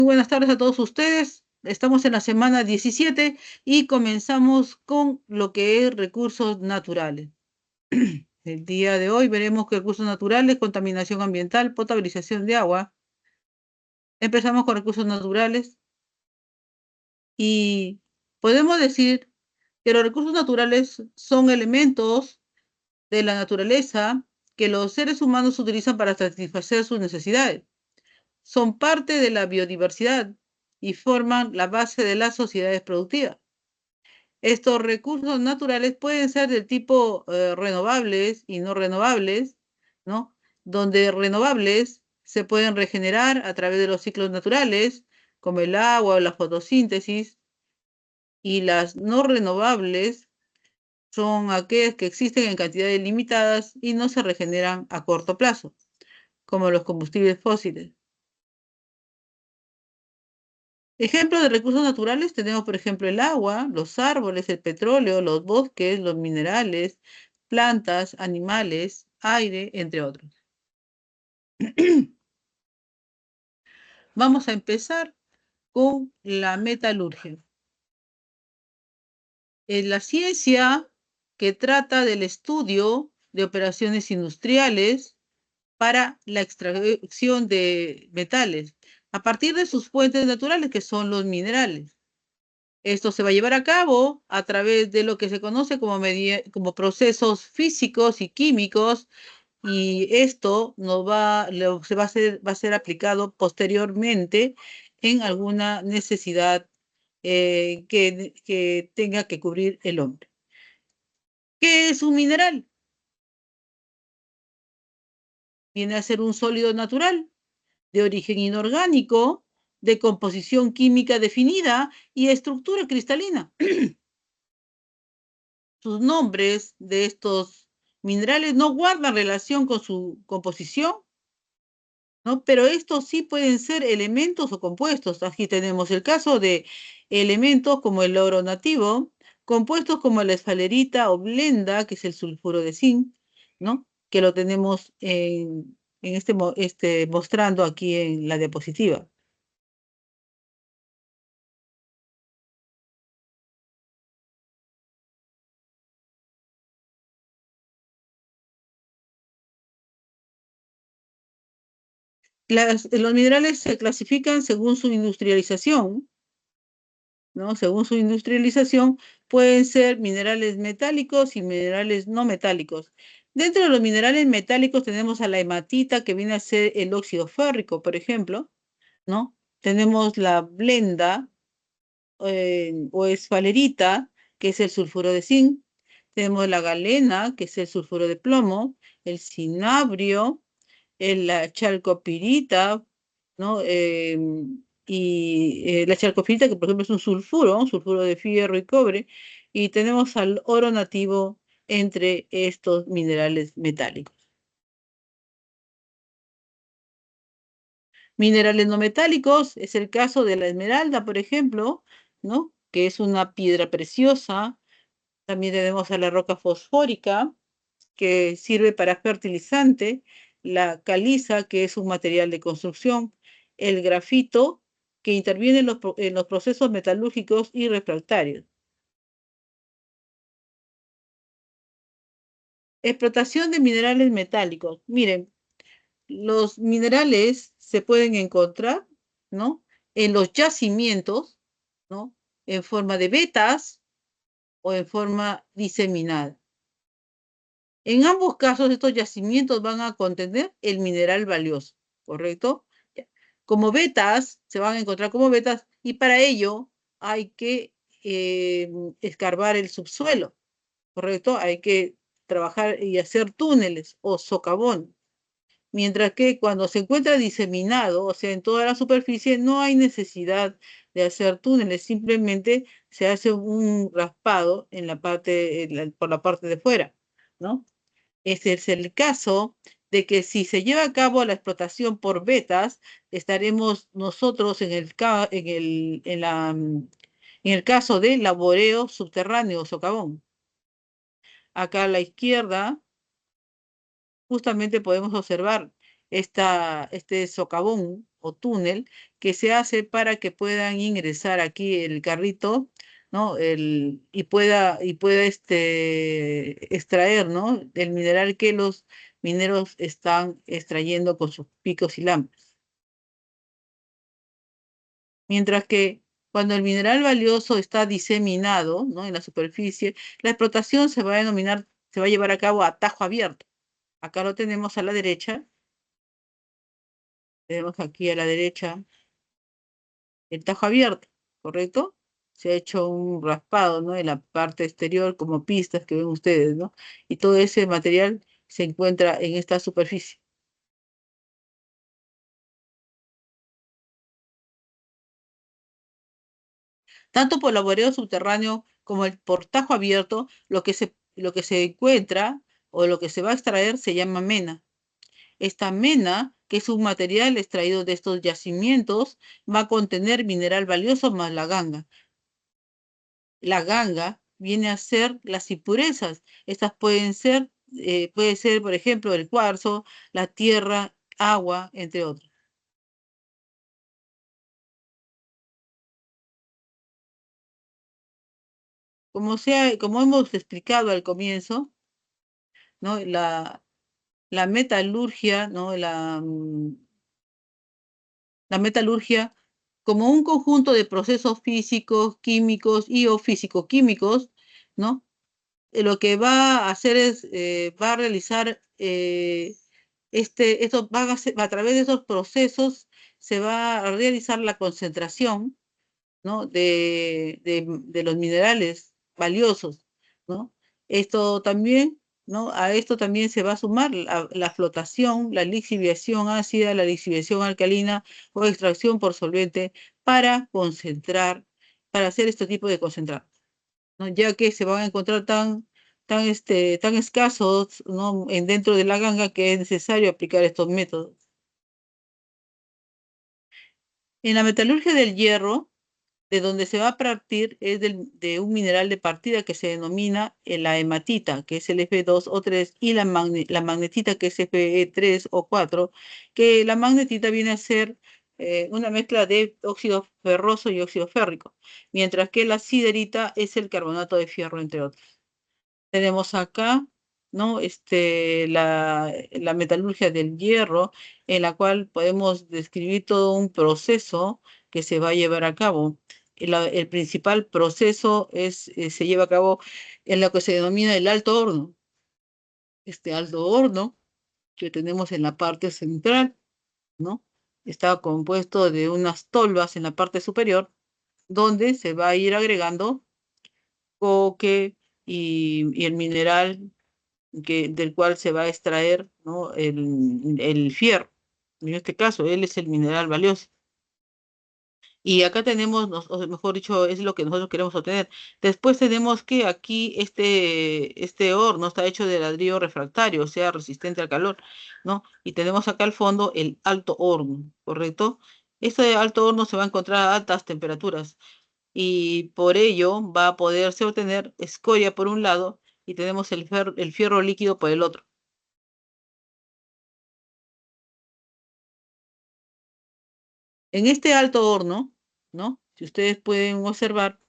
Buenas tardes a todos ustedes. Estamos en la semana 17 y comenzamos con lo que es recursos naturales. El día de hoy veremos que recursos naturales, contaminación ambiental, potabilización de agua. Empezamos con recursos naturales y podemos decir que los recursos naturales son elementos de la naturaleza que los seres humanos utilizan para satisfacer sus necesidades. Son parte de la biodiversidad y forman la base de las sociedades productivas. Estos recursos naturales pueden ser del tipo renovables y no renovables, ¿no? Donde renovables se pueden regenerar a través de los ciclos naturales, como el agua o la fotosíntesis, y las no renovables son aquellas que existen en cantidades limitadas y no se regeneran a corto plazo, como los combustibles fósiles. Ejemplos de recursos naturales tenemos, por ejemplo, el agua, los árboles, el petróleo, los bosques, los minerales, plantas, animales, aire, entre otros. Vamos a empezar con la metalurgia. Es la ciencia que trata del estudio de operaciones industriales para la extracción de metales a partir de sus fuentes naturales, que son los minerales. Esto se va a llevar a cabo a través de lo que se conoce como procesos físicos y químicos, y esto va a ser aplicado posteriormente en alguna necesidad que tenga que cubrir el hombre. ¿Qué es un mineral? Viene a ser un sólido natural de origen inorgánico, de composición química definida y estructura cristalina. Sus nombres de estos minerales no guardan relación con su composición, ¿no? Pero estos sí pueden ser elementos o compuestos. Aquí tenemos el caso de elementos como el oro nativo, compuestos como la esfalerita o blenda, que es el sulfuro de zinc, ¿no? Que lo tenemos mostrando aquí en la diapositiva. Los minerales se clasifican según su industrialización, ¿no? Según su industrialización, pueden ser minerales metálicos y minerales no metálicos. Dentro de los minerales metálicos tenemos a la hematita, que viene a ser el óxido férrico, por ejemplo, ¿no? Tenemos la blenda o esfalerita, que es el sulfuro de zinc. Tenemos la galena, que es el sulfuro de plomo, el cinabrio, la chalcopirita, ¿no? La chalcopirita, que por ejemplo es un sulfuro de fierro y cobre, y tenemos al oro nativo entre estos minerales metálicos. Minerales no metálicos es el caso de la esmeralda, por ejemplo, ¿no? Que es una piedra preciosa. También tenemos a la roca fosfórica, que sirve para fertilizante, la caliza, que es un material de construcción, el grafito, que interviene en los procesos metalúrgicos y refractarios. Explotación de minerales metálicos. Miren, los minerales se pueden encontrar, ¿no? En los yacimientos, ¿no? En forma de vetas o en forma diseminada. En ambos casos, estos yacimientos van a contener el mineral valioso, ¿correcto? Como vetas, se van a encontrar como vetas, y para ello hay que escarbar el subsuelo, ¿correcto? Hay que trabajar y hacer túneles o socavón. Mientras que cuando se encuentra diseminado, o sea, en toda la superficie, no hay necesidad de hacer túneles, simplemente se hace un raspado en la por la parte de fuera, ¿no? Este es el caso de que si se lleva a cabo la explotación por vetas, estaremos nosotros en el caso del laboreo subterráneo o socavón. Acá a la izquierda, justamente podemos observar este socavón o túnel que se hace para que puedan ingresar aquí el carrito, ¿no? Y pueda extraer, ¿no? El mineral que los mineros están extrayendo con sus picos y lámparas. Mientras que cuando el mineral valioso está diseminado, ¿no? En la superficie, la explotación se va a llevar a cabo a tajo abierto. Acá lo tenemos a la derecha, tenemos aquí a la derecha el tajo abierto, ¿correcto? Se ha hecho un raspado, ¿no? En la parte exterior como pistas que ven ustedes, ¿no? Y todo ese material se encuentra en esta superficie. Tanto por laboreo subterráneo como por tajo abierto, lo que se encuentra o lo que se va a extraer se llama mena. Esta mena, que es un material extraído de estos yacimientos, va a contener mineral valioso más la ganga. La ganga viene a ser las impurezas. Estas puede ser, por ejemplo, el cuarzo, la tierra, agua, entre otros. Como hemos explicado al comienzo, ¿no? La metalurgia, ¿no? La metalurgia como un conjunto de procesos físicos, químicos y o físico-químicos, ¿no? Lo que va a hacer es, va a realizar, a través de esos procesos se va a realizar la concentración, ¿no? de los minerales valiosos, ¿no? Esto también, ¿no? A esto también se va a sumar la flotación, la lixiviación ácida, la lixiviación alcalina o extracción por solvente para concentrar, para hacer este tipo de concentrado, ¿no? Ya que se van a encontrar tan escasos, ¿no? Dentro de la ganga que es necesario aplicar estos métodos. En la metalurgia del hierro, de donde se va a partir es de un mineral de partida que se denomina la hematita, que es el Fe2 o 3, y la magnetita, que es Fe3 o 4, que la magnetita viene a ser una mezcla de óxido ferroso y óxido férrico, mientras que la siderita es el carbonato de fierro, entre otros. Tenemos acá, ¿no? La metalurgia del hierro, en la cual podemos describir todo un proceso que se va a llevar a cabo. El principal proceso se lleva a cabo en lo que se denomina el alto horno. Este alto horno que tenemos en la parte central, ¿no? Está compuesto de unas tolvas en la parte superior, donde se va a ir agregando coque y el mineral del cual se va a extraer, ¿no? el fierro. En este caso, él es el mineral valioso. Y acá tenemos, o mejor dicho, es lo que nosotros queremos obtener. Después tenemos que aquí este horno está hecho de ladrillo refractario, o sea, resistente al calor, ¿no? Y tenemos acá al fondo el alto horno, ¿correcto? Este alto horno se va a encontrar a altas temperaturas y por ello va a poderse obtener escoria por un lado y tenemos el fierro líquido por el otro. En este alto horno, ¿no? Si ustedes pueden observar,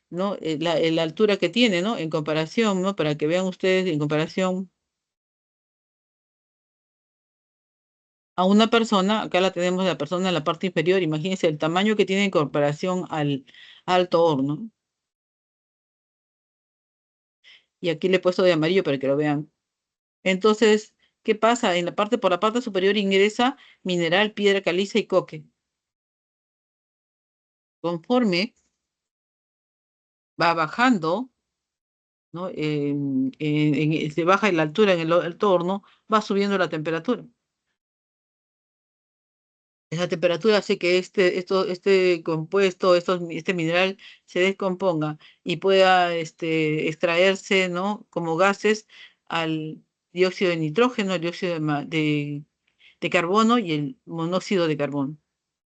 ¿no? La altura que tiene, ¿no? En comparación, ¿no? Para que vean ustedes en comparación a una persona, acá la tenemos la persona en la parte inferior, imagínense el tamaño que tiene en comparación al alto horno. Y aquí le he puesto de amarillo para que lo vean. Entonces, ¿qué pasa? Por la parte superior ingresa mineral, piedra caliza y coque. Conforme va bajando, ¿no? Se baja la altura en el torno, va subiendo la temperatura. Esa temperatura hace que este compuesto, este mineral se descomponga y pueda extraerse, ¿no? Como gases al dióxido de nitrógeno, el dióxido de carbono y el monóxido de carbono,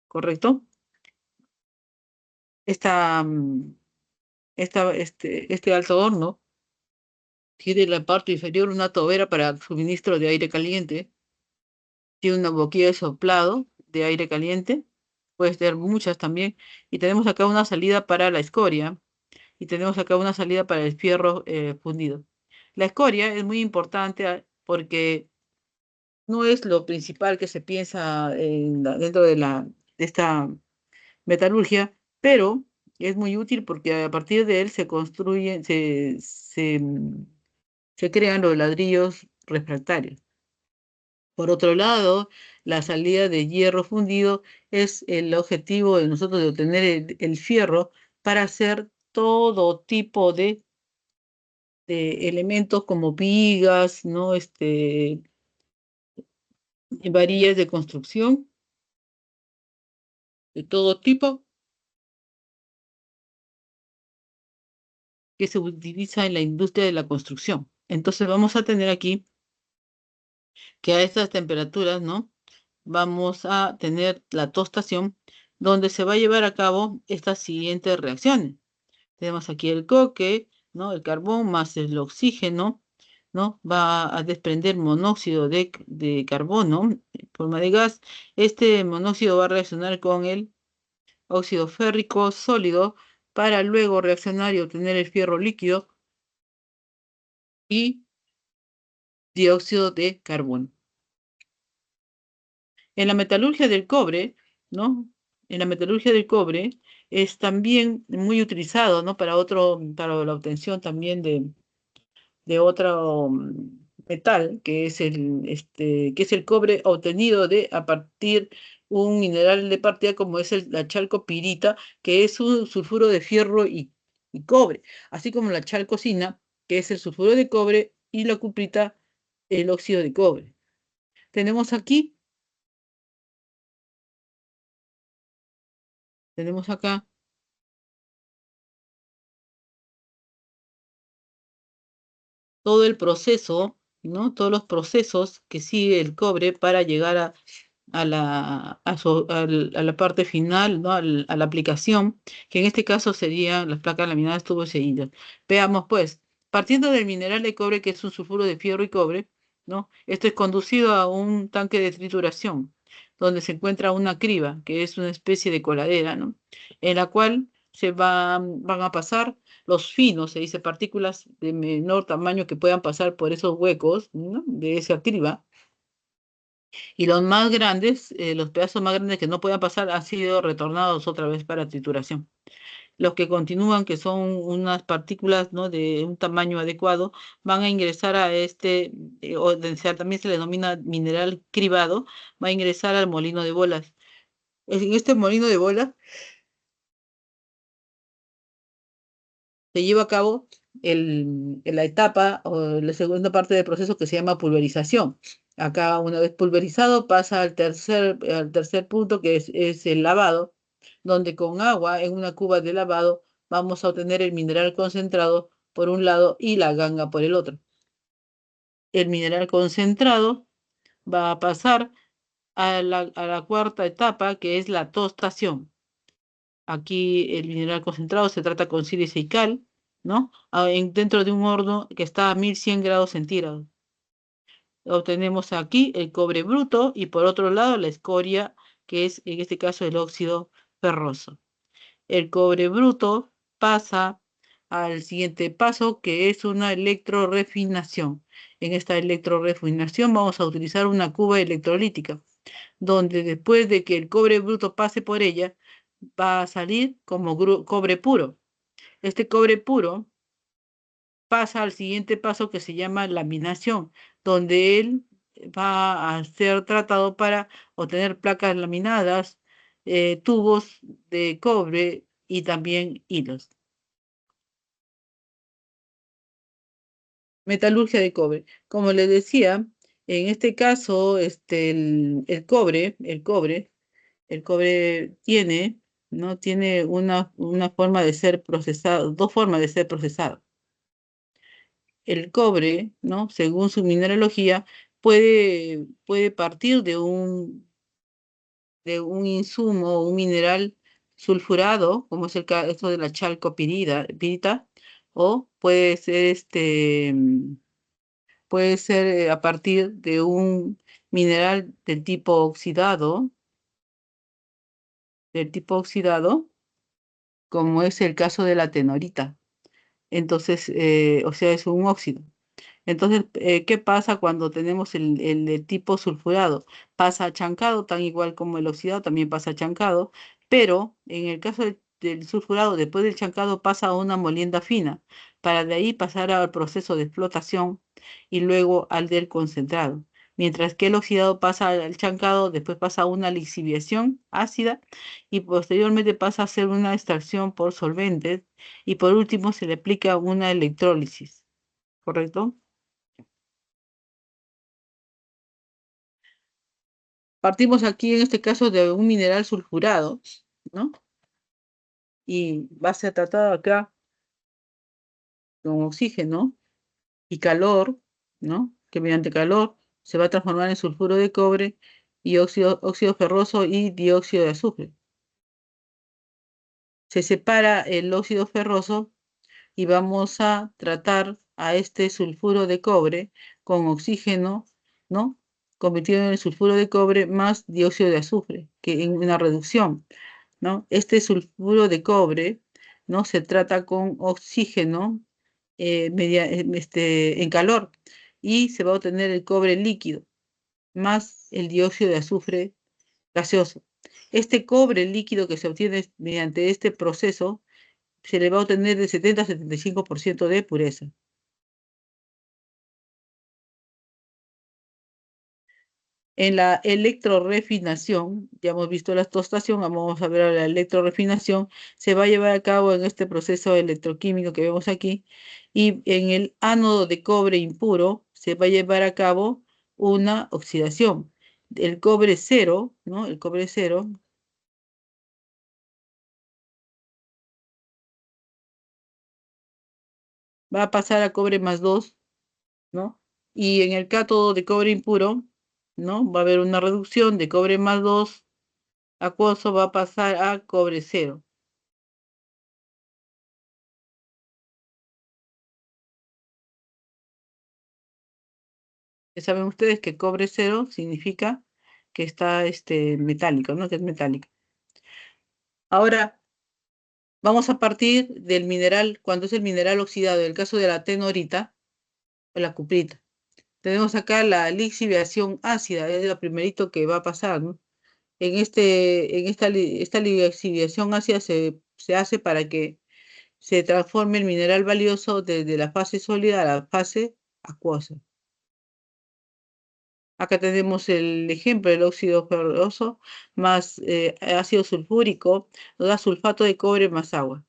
¿correcto? Esta, mm, este alto horno tiene en la parte inferior una tobera para suministro de aire caliente, tiene una boquilla de soplado de aire caliente, puede ser muchas también. Y tenemos acá una salida para la escoria y tenemos acá una salida para el fierro fundido. La escoria es muy importante porque no es lo principal que se piensa dentro de esta metalurgia, pero es muy útil porque a partir de él se construyen, se crean los ladrillos refractarios. Por otro lado, la salida de hierro fundido es el objetivo de nosotros de obtener el fierro para hacer todo tipo de elementos como vigas, ¿no? Varillas de construcción de todo tipo que se utiliza en la industria de la construcción. Entonces vamos a tener aquí que a estas temperaturas, ¿no? Vamos a tener la tostación donde se va a llevar a cabo estas siguientes reacciones. Tenemos aquí el coque, ¿no? El carbón más el oxígeno, ¿no? Va a desprender monóxido de carbono en forma de gas. Este monóxido va a reaccionar con el óxido férrico sólido para luego reaccionar y obtener el fierro líquido y dióxido de carbono. En la metalurgia del cobre, ¿no? En la metalurgia del cobre es también muy utilizado, ¿no? Para la obtención también de otro metal, que es el cobre obtenido a partir un mineral de partida como es la chalcopirita, que es un sulfuro de fierro y cobre, así como la chalcocina, que es el sulfuro de cobre, y la cuprita, el óxido de cobre. Tenemos aquí, tenemos acá todo el proceso, ¿no? Todos los procesos que sigue el cobre para llegar a la parte final, ¿no? A la aplicación, que en este caso serían las placas laminadas turboseídas. Veamos pues, partiendo del mineral de cobre, que es un sulfuro de fierro y cobre, ¿no? Esto es conducido a un tanque de trituración, donde se encuentra una criba, que es una especie de coladera, ¿no? En la cual van a pasar los finos, se dice, partículas de menor tamaño que puedan pasar por esos huecos, ¿no? De esa criba, y los más grandes, los pedazos más grandes que no puedan pasar, han sido retornados otra vez para trituración. Los que continúan, que son unas partículas, ¿no? De un tamaño adecuado, van a ingresar a también se le denomina mineral cribado, va a ingresar al molino de bolas. En este molino de bolas se lleva a cabo la etapa o la segunda parte del proceso que se llama pulverización. Acá, una vez pulverizado, pasa al tercer punto, que es el lavado, donde con agua en una cuba de lavado vamos a obtener el mineral concentrado por un lado y la ganga por el otro. El mineral concentrado va a pasar a la cuarta etapa, que es la tostación. Aquí el mineral concentrado se trata con sílice y cal, ¿no? Dentro de un horno que está a 1100 grados centígrados. Obtenemos aquí el cobre bruto y por otro lado la escoria, que es en este caso el óxido ferroso. El cobre bruto pasa al siguiente paso, que es una electrorefinación. En esta electrorefinación vamos a utilizar una cuba electrolítica, donde después de que el cobre bruto pase por ella, va a salir como cobre puro. Este cobre puro pasa al siguiente paso que se llama laminación, donde él va a ser tratado para obtener placas laminadas, tubos de cobre y también hilos. Metalurgia de cobre. Como les decía, en este caso, el cobre ¿no? Tiene una forma de ser procesado, dos formas de ser procesado. El cobre, ¿no? Según su mineralogía, puede partir de un insumo, un mineral sulfurado, como es el caso de la chalcopirita, o puede ser a partir de un mineral del tipo oxidado, del tipo oxidado, como es el caso de la tenorita. Entonces, o sea, es un óxido. Entonces, ¿qué pasa cuando tenemos el de tipo sulfurado? Pasa a chancado, tan igual como el oxidado también pasa a chancado, pero en el caso del sulfurado, después del chancado pasa a una molienda fina, para de ahí pasar al proceso de explotación y luego al del concentrado. Mientras que el oxidado pasa al chancado, después pasa a una lixiviación ácida y posteriormente pasa a hacer una extracción por solventes y por último se le aplica una electrólisis, ¿correcto? Partimos aquí en este caso de un mineral sulfurado, ¿no? Y va a ser tratado acá con oxígeno y calor, ¿no? Que mediante calor se va a transformar en sulfuro de cobre y óxido ferroso y dióxido de azufre. Se separa el óxido ferroso y vamos a tratar a este sulfuro de cobre con oxígeno, ¿no? Convertido en el sulfuro de cobre más dióxido de azufre, que en una reducción. ¿No? Este sulfuro de cobre, ¿no? Se trata con oxígeno en calor y se va a obtener el cobre líquido más el dióxido de azufre gaseoso. Este cobre líquido que se obtiene mediante este proceso se le va a obtener de 70 a 75% de pureza. En la electrorefinación, ya hemos visto la tostación, vamos a ver ahora la electrorefinación, se va a llevar a cabo en este proceso electroquímico que vemos aquí, y en el ánodo de cobre impuro se va a llevar a cabo una oxidación. El cobre cero, ¿no? El cobre cero va a pasar a cobre más 2, ¿no? Y en el cátodo de cobre impuro, ¿no? Va a haber una reducción de cobre más 2 acuoso, va a pasar a cobre cero. Ya saben ustedes que cobre cero significa que está metálico, ¿no? Que es metálico. Ahora vamos a partir del mineral, cuando es el mineral oxidado, en el caso de la tenorita o la cuprita. Tenemos acá la lixiviación ácida, es lo primerito que va a pasar, ¿no? Esta lixiviación ácida se hace para que se transforme el mineral valioso desde la fase sólida a la fase acuosa. Acá tenemos el ejemplo del óxido ferroso más ácido sulfúrico, nos da sulfato de cobre más agua.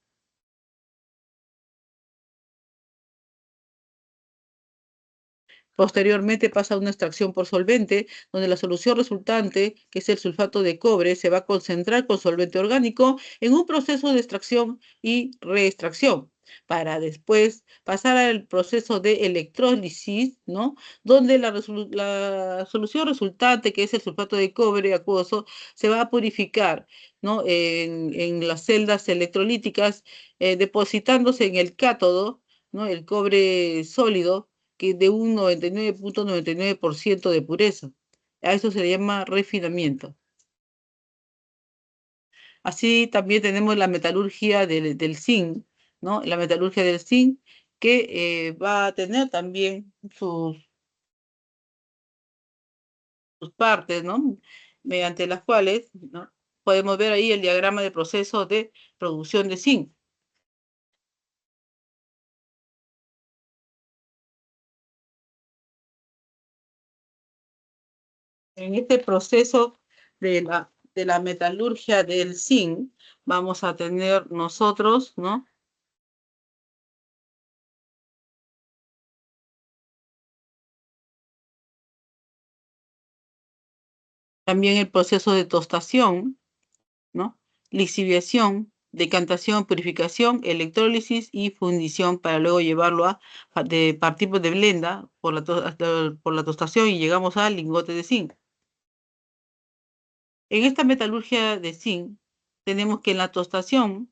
Posteriormente pasa a una extracción por solvente, donde la solución resultante, que es el sulfato de cobre, se va a concentrar con solvente orgánico en un proceso de extracción y reextracción, para después pasar al proceso de electrólisis, ¿no? Donde la solución resultante, que es el sulfato de cobre acuoso, se va a purificar, ¿no? En las celdas electrolíticas, depositándose en el cátodo, ¿no? El cobre sólido que de un 99.99% de pureza. A eso se le llama refinamiento. Así también tenemos la metalurgia del zinc, ¿no? La metalurgia del zinc que va a tener también sus partes, ¿no? Mediante las cuales, ¿no? Podemos ver ahí el diagrama de proceso de producción de zinc. En este proceso de la metalurgia del zinc, vamos a tener nosotros, ¿no? También el proceso de tostación, ¿no? Lixiviación, decantación, purificación, electrólisis y fundición para luego llevarlo partimos de blenda por la tostación y llegamos al lingote de zinc. En esta metalurgia de zinc tenemos que en la tostación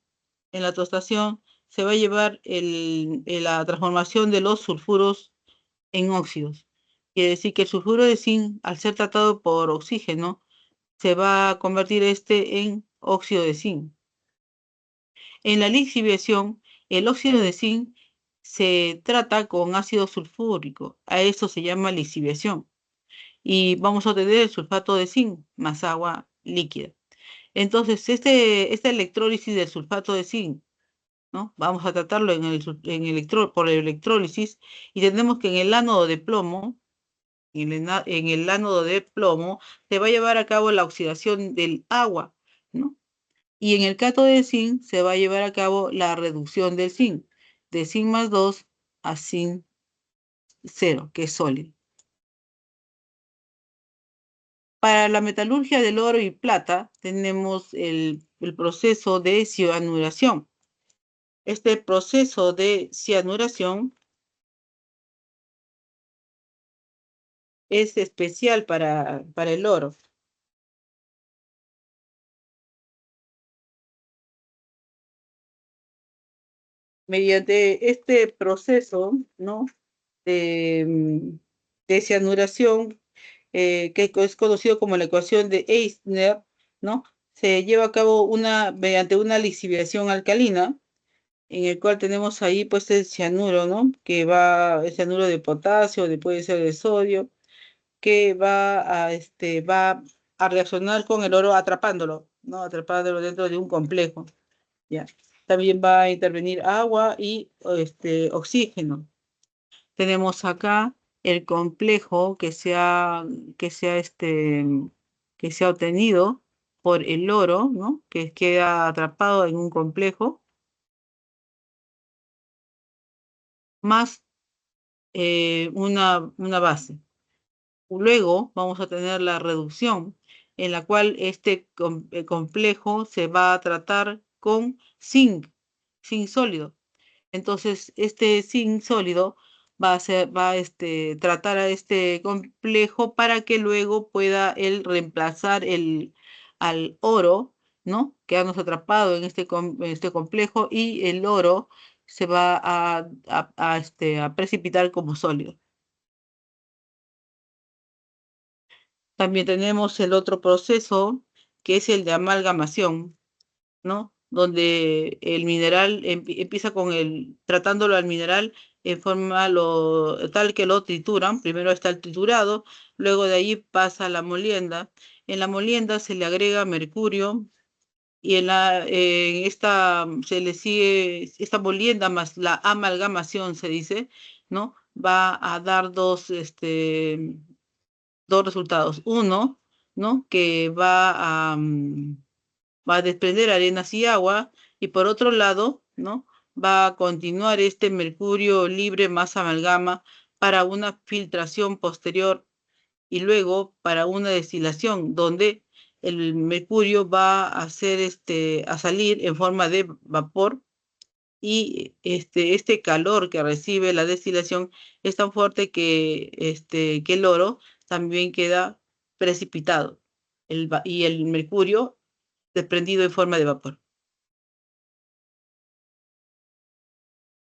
se va a llevar la transformación de los sulfuros en óxidos. Quiere decir que el sulfuro de zinc, al ser tratado por oxígeno, se va a convertir en óxido de zinc. En la lixiviación, el óxido de zinc se trata con ácido sulfúrico. A eso se llama lixiviación. Y vamos a obtener el sulfato de zinc más agua líquida. Entonces, esta electrólisis del sulfato de zinc, ¿no? Vamos a tratarlo por electrólisis y tenemos que en el ánodo de plomo, en el ánodo de plomo, se va a llevar a cabo la oxidación del agua, ¿no? Y en el cátodo de zinc se va a llevar a cabo la reducción del zinc, de zinc más 2 a zinc 0, que es sólido. Para la metalurgia del oro y plata tenemos el proceso de cianuración. Este proceso de cianuración es especial para el oro. Mediante este proceso, ¿no? de, mm, de cianuración, que es conocido como la ecuación de Eisner, ¿no? Se lleva a cabo mediante una lixiviación alcalina, en el cual tenemos ahí pues el cianuro, ¿no? El cianuro de potasio, puede ser de sodio, que va a reaccionar con el oro atrapándolo, ¿no? Atrapándolo dentro de un complejo, ¿ya? También va a intervenir agua y oxígeno. Tenemos acá el complejo que se ha, este, que se ha obtenido por el oro, ¿no? Que queda atrapado en un complejo, más una base. Luego vamos a tener la reducción, en la cual complejo se va a tratar con zinc sólido. Entonces, este zinc sólido va a tratar a este complejo para que luego pueda él reemplazar al oro, ¿no? Quedarnos atrapado en en este complejo y el oro se va a precipitar como sólido. También tenemos el otro proceso, que es el de amalgamación, ¿no? Donde el mineral empieza tratándolo al mineral en forma tal que lo trituran. Primero está el triturado, luego de ahí pasa a la molienda. En la molienda se le agrega mercurio y en esta se le sigue, esta molienda más la amalgamación, se dice, ¿no? Va a dar dos resultados. Uno, ¿no? Que va a desprender arenas y agua, y por otro lado, ¿no? Va a continuar este mercurio libre más amalgama para una filtración posterior y luego para una destilación, donde el mercurio va a salir en forma de vapor y este calor que recibe la destilación es tan fuerte que el oro también queda precipitado y el mercurio desprendido en forma de vapor.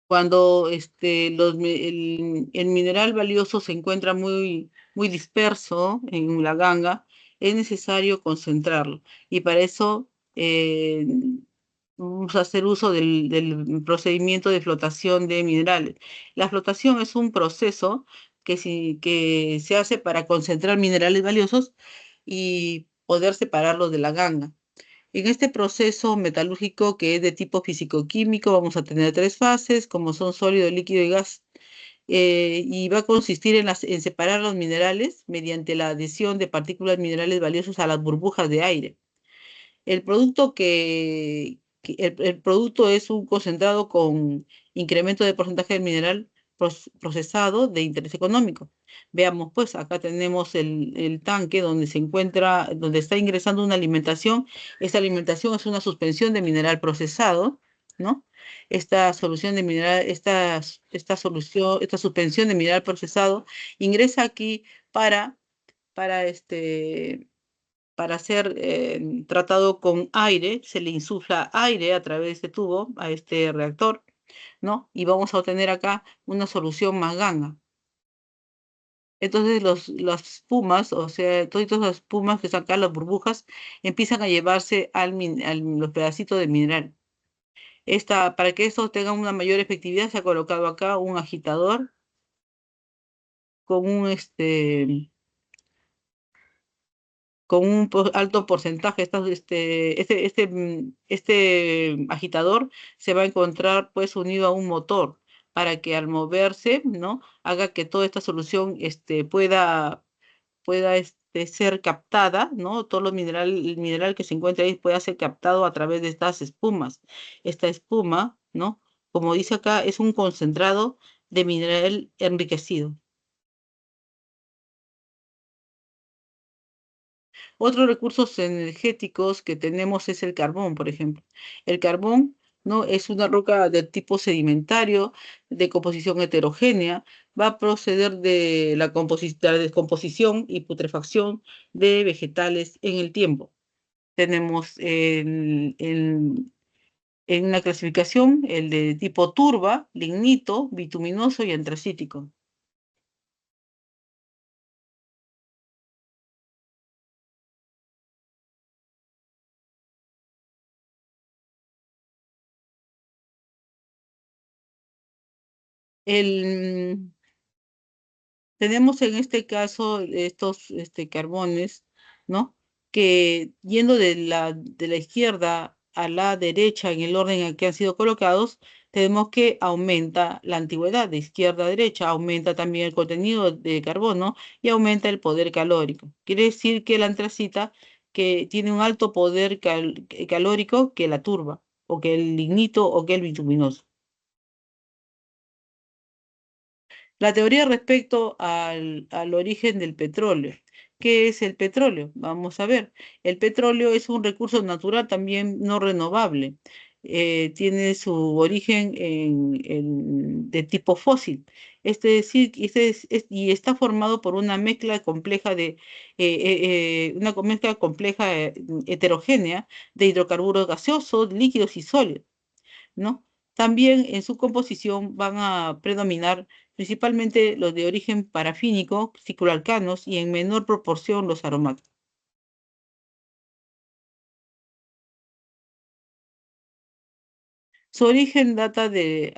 Cuando el mineral valioso se encuentra muy disperso en la ganga, es necesario concentrarlo. Y para eso vamos a hacer uso del procedimiento de flotación de minerales. La flotación es un proceso que se hace para concentrar minerales valiosos y poder separarlos de la ganga. En este proceso metalúrgico que es de tipo físico-químico, vamos a tener tres fases, como son sólido, líquido y gas, y va a consistir en separar los minerales mediante la adición de partículas minerales valiosos a las burbujas de aire. El producto el producto es un concentrado con incremento de porcentaje del mineral procesado de interés económico. Veamos, pues, acá tenemos el tanque donde está ingresando una alimentación. Esta alimentación es una suspensión de mineral procesado, ¿no? Esta solución de mineral, esta suspensión de mineral procesado ingresa aquí para, para este para ser tratado con aire, se le insufla aire a través de este tubo a este reactor, ¿no? Y vamos a obtener acá una solución más ganga. Entonces las espumas, o sea, todas las espumas que sacan las burbujas, empiezan a llevarse los pedacitos de mineral. Para que esto tenga una mayor efectividad, se ha colocado acá un agitador con alto porcentaje. Este agitador se va a encontrar pues unido a un motor para que al moverse, ¿no? Haga que toda esta solución pueda ser captada, ¿no? El mineral que se encuentra ahí pueda ser captado a través de estas espumas. Esta espuma, ¿no? Como dice acá, es un concentrado de mineral enriquecido. Otros recursos energéticos que tenemos es el carbón, por ejemplo. El carbón, ¿no? Es una roca de tipo sedimentario, de composición heterogénea, va a proceder de la descomposición y putrefacción de vegetales en el tiempo. Tenemos en una clasificación el de tipo turba, lignito, bituminoso y antracítico. El, Tenemos en este caso estos carbones, ¿no? Que yendo de la izquierda a la derecha en el orden en el que han sido colocados, tenemos que aumenta la antigüedad de izquierda a derecha, aumenta también el contenido de carbono y aumenta el poder calórico. Quiere decir que la antracita que tiene un alto poder calórico que la turba, o que el lignito, o que el bituminoso. La teoría respecto al origen del petróleo. ¿Qué es el petróleo? Vamos a ver. El petróleo es un recurso natural también no renovable. Tiene su origen de tipo fósil. Decir, y está formado por una mezcla compleja mezcla compleja heterogénea de hidrocarburos gaseosos, líquidos y sólidos, ¿no? También en su composición van a predominar principalmente los de origen parafínico, cicloalcanos y en menor proporción los aromáticos. Su origen data de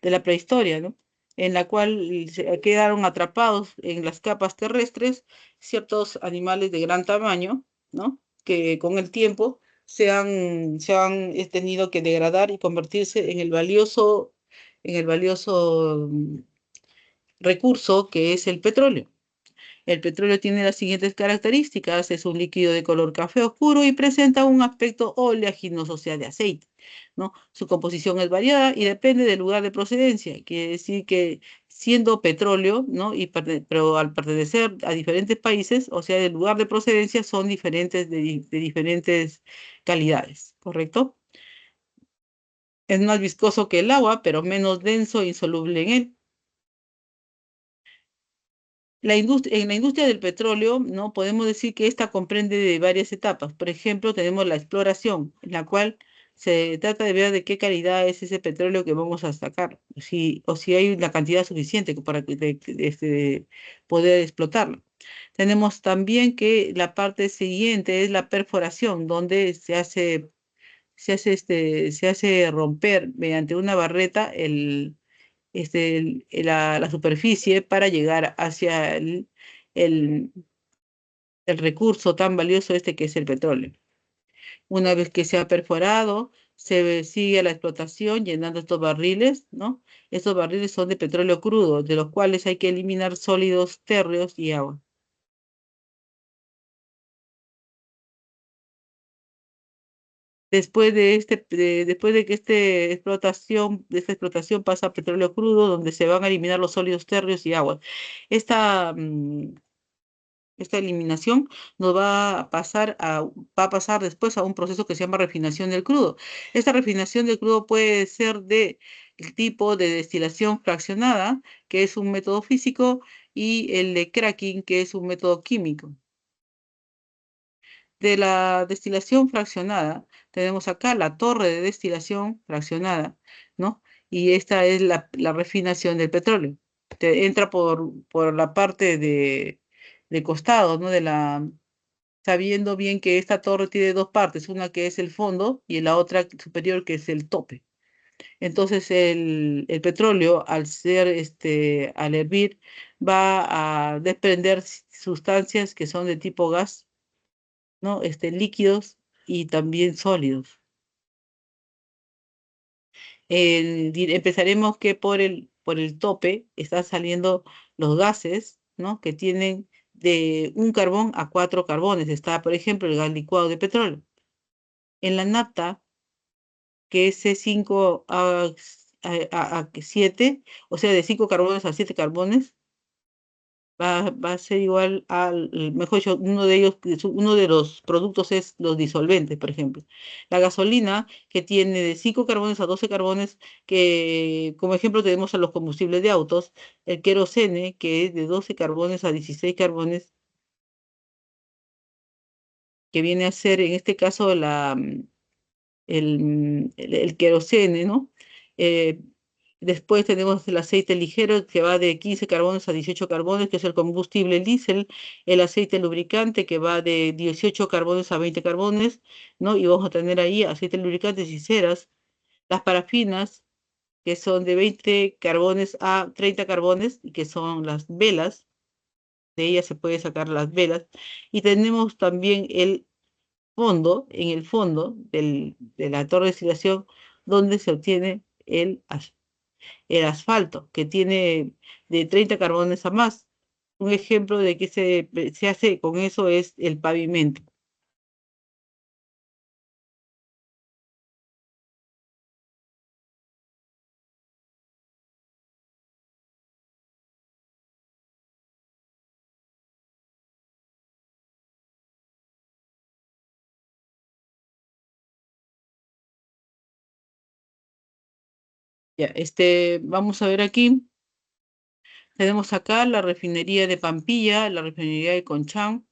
la prehistoria, ¿no? En la cual se quedaron atrapados en las capas terrestres ciertos animales de gran tamaño, ¿no? Que con el tiempo se han tenido que degradar y convertirse en el valioso recurso que es el petróleo. El petróleo tiene las siguientes características: es un líquido de color café oscuro y presenta un aspecto oleaginoso, o sea, de aceite, ¿no? Su composición es variada y depende del lugar de procedencia. Quiere decir que siendo petróleo, ¿no? Pero al pertenecer a diferentes países, o sea, el lugar de procedencia son diferentes de diferentes calidades, ¿correcto? Es más viscoso que el agua, pero menos denso e insoluble en él. En la industria del petróleo, ¿no? Podemos decir que esta comprende de varias etapas. Por ejemplo, tenemos la exploración, en la cual se trata de ver de qué calidad es ese petróleo que vamos a sacar, o si hay una cantidad suficiente para poder explotarlo. Tenemos también que la parte siguiente es la perforación, donde se hace romper mediante una barreta la superficie para llegar hacia el, el recurso tan valioso que es el petróleo. Una vez que se ha perforado, se sigue la explotación llenando estos barriles, ¿no? Estos barriles son de petróleo crudo, de los cuales hay que eliminar sólidos térreos y agua. Después de que esta explotación pasa a petróleo crudo, donde se van a eliminar los sólidos térreos y agua. Esta, mm, Esta eliminación va a pasar después a un proceso que se llama refinación del crudo. Esta refinación del crudo puede ser de el tipo de destilación fraccionada, que es un método físico, y el de cracking, que es un método químico. De la destilación fraccionada, tenemos acá la torre de destilación fraccionada, ¿no? Y esta es la refinación del petróleo. entra por la parte de costado, ¿no? Sabiendo bien que esta torre tiene dos partes, una que es el fondo y la otra superior que es el tope. Entonces el petróleo, al hervir, va a desprender sustancias que son de tipo gas, ¿no? Líquidos y también sólidos. Empezaremos que por el tope están saliendo los gases, ¿no? Que tienen de un carbón a cuatro carbones. Está, por ejemplo, el gas licuado de petróleo. En la nafta, que es C5 a 7, o sea, de 5 carbones a 7 carbones, va a ser igual mejor dicho, uno de los productos es los disolventes, por ejemplo. La gasolina, que tiene de 5 carbones a 12 carbones, que como ejemplo tenemos a los combustibles de autos, el querosene, que es de 12 carbones a 16 carbones, que viene a ser en este caso el querosene, ¿no? Eh, Después tenemos el aceite ligero que va de 15 carbones a 18 carbones, que es el combustible diésel, el aceite lubricante que va de 18 carbones a 20 carbones, ¿no? Y vamos a tener ahí aceite lubricantes y ceras, las parafinas, que son de 20 carbones a 30 carbones, y que son las velas, de ellas se puede sacar las velas, y tenemos también en el fondo de la torre de destilación, donde se obtiene el asfalto, que tiene de 30 carbones a más. Un ejemplo de que se hace con eso es el pavimento. Ya, vamos a ver aquí. Tenemos acá la refinería de Pampilla, la refinería de Conchán,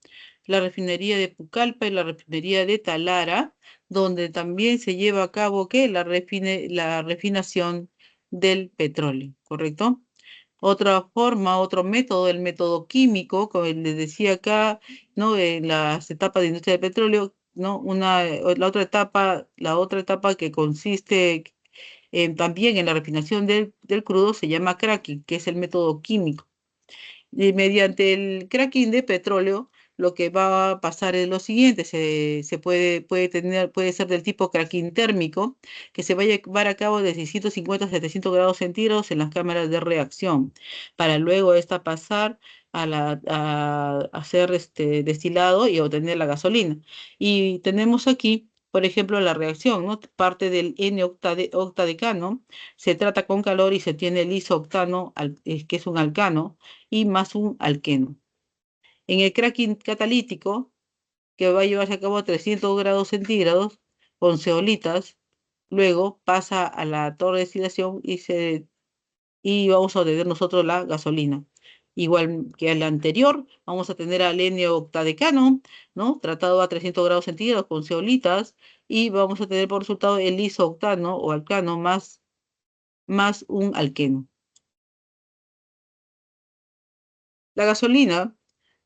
la refinería de Pucallpa y la refinería de Talara, donde también se lleva a cabo ¿qué? La refinación del petróleo, ¿correcto? Otra forma, otro método, el método químico, como les decía acá, ¿no? En las etapas de industria del petróleo, ¿no? La otra etapa que consiste también en la refinación del crudo se llama cracking, que es el método químico. Y mediante el cracking de petróleo, lo que va a pasar es lo siguiente, puede ser del tipo cracking térmico, que se va a llevar a cabo de 650 a 700 grados centígrados en las cámaras de reacción, para luego esta pasar a ser destilado y obtener la gasolina. Y tenemos aquí, por ejemplo, la reacción, ¿no? Parte del N-octadecano, se trata con calor y se tiene el isooctano, que es un alcano, y más un alqueno. En el cracking catalítico, que va a llevarse a cabo a 300 grados centígrados con zeolitas, luego pasa a la torre de destilación y vamos a obtener nosotros la gasolina. Igual que el anterior, vamos a tener al N-octadecano, ¿no? Tratado a 300 grados centígrados con zeolitas, y vamos a tener por resultado el isooctano o alcano más un alqueno. La gasolina,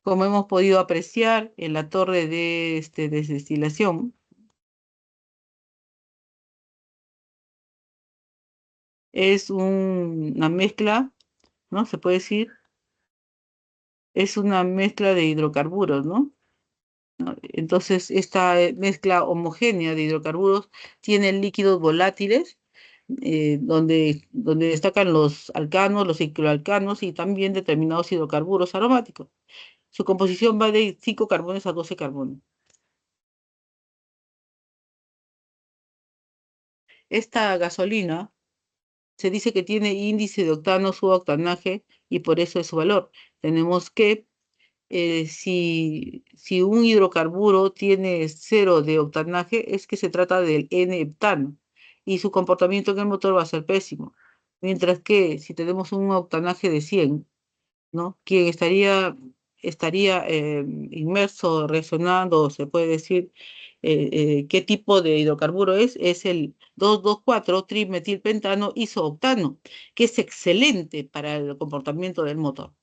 como hemos podido apreciar en la torre de desestilación, es una mezcla, ¿no? Se puede decir, es una mezcla de hidrocarburos, ¿no? Entonces, esta mezcla homogénea de hidrocarburos tiene líquidos volátiles, donde destacan los alcanos, los cicloalcanos y también determinados hidrocarburos aromáticos. Su composición va de 5 carbones a 12 carbones. Esta gasolina se dice que tiene índice de octano suboctanaje y por eso es su valor. Tenemos que, si un hidrocarburo tiene cero de octanaje, es que se trata del N-heptano y su comportamiento en el motor va a ser pésimo. Mientras que si tenemos un octanaje de 100, ¿no? Quien estaría inmerso, resonando, se puede decir, qué tipo de hidrocarburo es el 2,2,4 trimetilpentano isooctano, que es excelente para el comportamiento del motor.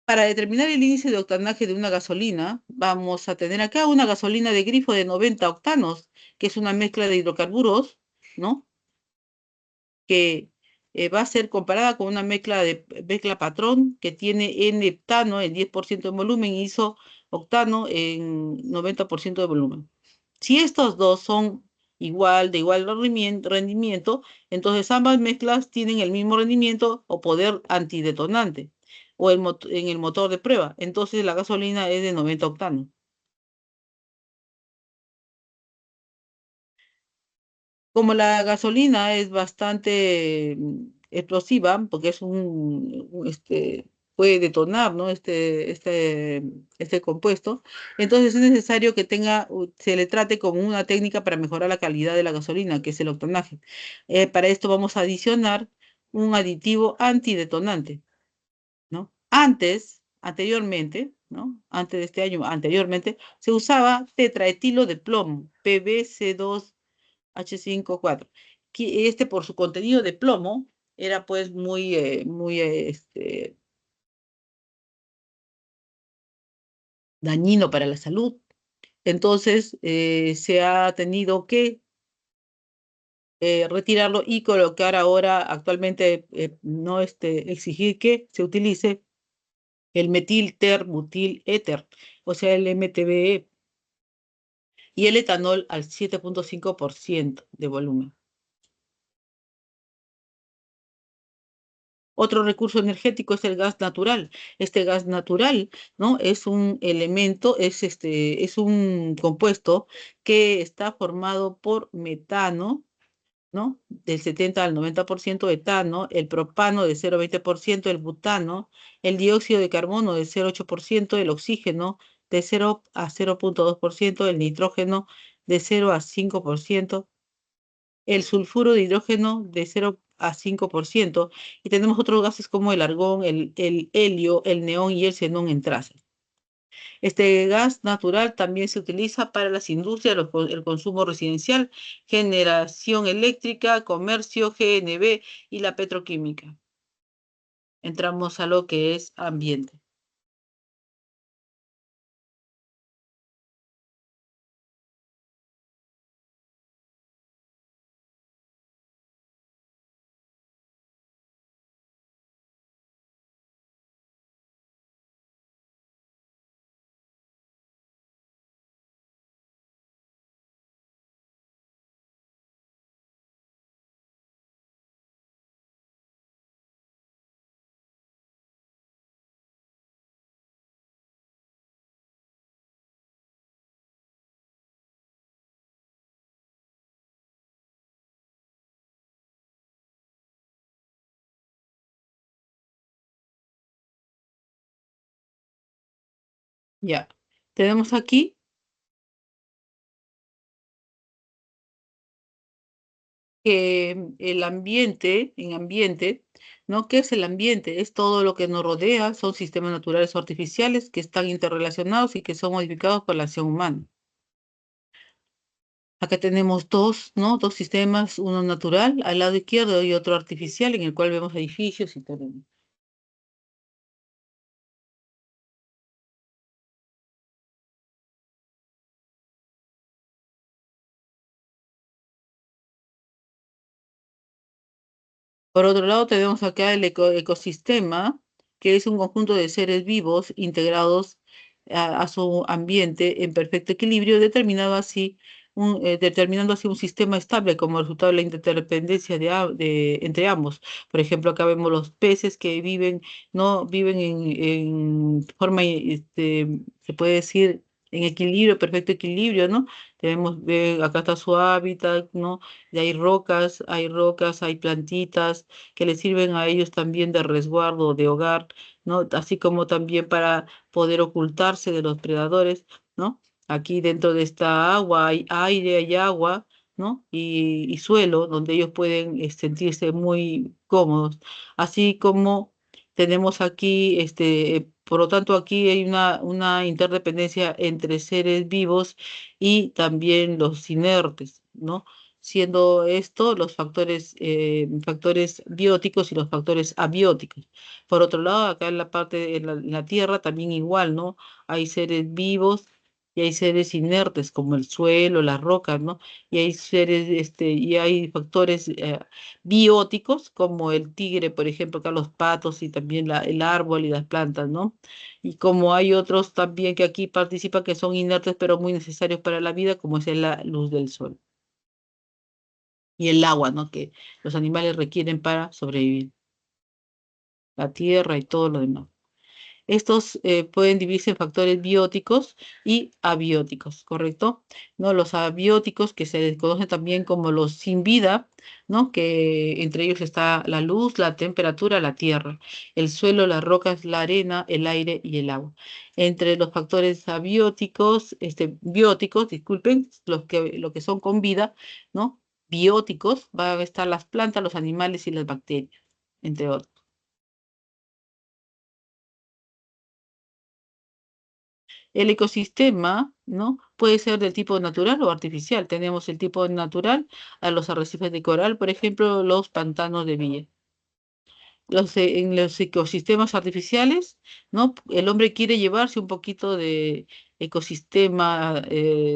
Para determinar el índice de octanaje de una gasolina, vamos a tener acá una gasolina de grifo de 90 octanos, que es una mezcla de hidrocarburos, ¿no? Que va a ser comparada con una mezcla patrón que tiene N-heptano en 10% de volumen y iso-octano en 90% de volumen. Si estos dos son de igual rendimiento, entonces ambas mezclas tienen el mismo rendimiento o poder antidetonante o en el motor de prueba. Entonces la gasolina es de 90 octanos. Como la gasolina es bastante explosiva, porque puede detonar, ¿no? Este compuesto, entonces es necesario que se le trate como una técnica para mejorar la calidad de la gasolina, que es el octanaje. Para esto vamos a adicionar un aditivo antidetonante, ¿no? Anteriormente, ¿no? Antes de este año, anteriormente, se usaba tetraetilo de plomo, PbC2H5,4. Este por su contenido de plomo era pues muy dañino para la salud. Entonces se ha tenido que retirarlo y colocar ahora actualmente, no exigir que se utilice el metilterbutil éter, o sea, el MTBE, y el etanol al 7,5% de volumen. Otro recurso energético es el gas natural. Este gas natural, ¿no? Es un elemento, es un compuesto que está formado por metano, ¿no? Del 70 al 90%, etano, el propano de 0,20%, el butano, el dióxido de carbono de 0,8%, el oxígeno de 0 a 0,2%, el nitrógeno de 0 a 5%, el sulfuro de hidrógeno de 0 a 5%, y tenemos otros gases como el argón, el helio, el neón y el xenón en trazas. Este gas natural también se utiliza para las industrias, el consumo residencial, generación eléctrica, comercio, GNB y la petroquímica. Entramos a lo que es ambiente. Ya. Tenemos aquí que en ambiente, ¿no? ¿Qué es el ambiente? Es todo lo que nos rodea, son sistemas naturales o artificiales que están interrelacionados y que son modificados por la acción humana. Acá tenemos dos, ¿no? Dos sistemas, uno natural al lado izquierdo y otro artificial, en el cual vemos edificios y todo. Por otro lado, tenemos acá el ecosistema, que es un conjunto de seres vivos integrados a su ambiente en perfecto equilibrio, determinando así un sistema estable como resultado de la interdependencia entre ambos. Por ejemplo, acá vemos los peces que no viven en forma, se puede decir, en equilibrio, perfecto equilibrio, ¿no? Acá está su hábitat, ¿no? Y hay plantitas que les sirven a ellos también de resguardo, de hogar, ¿no? Así como también para poder ocultarse de los predadores, ¿no? Aquí dentro de esta agua hay aire, hay agua, ¿no? Y suelo donde ellos pueden sentirse muy cómodos. Así como tenemos aquí Por lo tanto, aquí hay una interdependencia entre seres vivos y también los inertes, ¿no? Siendo esto los factores bióticos y los factores abióticos. Por otro lado, acá en la parte, en la Tierra también igual, ¿no? Hay seres vivos y hay seres inertes como el suelo, las rocas, ¿no? Y hay y hay factores bióticos como el tigre, por ejemplo, acá los patos y también el árbol y las plantas, ¿no? Y como hay otros también que aquí participan que son inertes pero muy necesarios para la vida, como es la luz del sol y el agua, ¿no? Que los animales requieren para sobrevivir, la tierra y todo lo demás. Estos pueden dividirse en factores bióticos y abióticos, ¿correcto? ¿No? Los abióticos, que se conocen también como los sin vida, ¿no? Que entre ellos está la luz, la temperatura, la tierra, el suelo, las rocas, la arena, el aire y el agua. Entre los factores abióticos, bióticos, disculpen, lo que son con vida, ¿no? Bióticos, van a estar las plantas, los animales y las bacterias, entre otros. El ecosistema, ¿no? Puede ser del tipo natural o artificial. Tenemos el tipo natural a los arrecifes de coral, por ejemplo, los pantanos de villa. En los ecosistemas artificiales, ¿no? El hombre quiere llevarse un poquito de ecosistema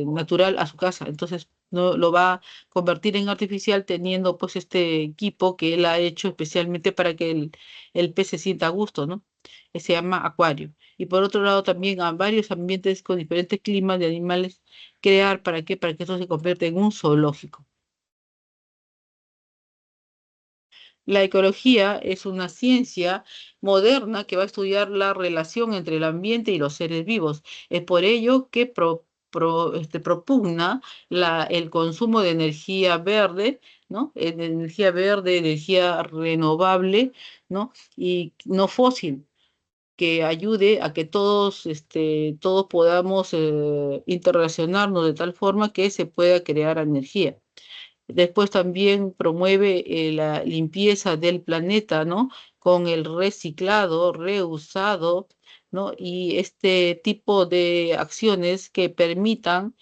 natural a su casa, entonces no lo va a convertir en artificial teniendo pues este equipo que él ha hecho especialmente para que el pez se sienta a gusto, ¿no? Se llama acuario. Y por otro lado también a varios ambientes con diferentes climas de animales crear, ¿para qué? Para que eso se convierta en un zoológico. La ecología es una ciencia moderna que va a estudiar la relación entre el ambiente y los seres vivos. Es por ello que propugna el consumo de energía verde, ¿no? De energía verde, energía renovable, ¿no? Y no fósil, que ayude a que todos podamos interrelacionarnos de tal forma que se pueda crear energía. Después también promueve la limpieza del planeta, ¿no? Con el reciclado, reusado, ¿no? Y este tipo de acciones que permitan,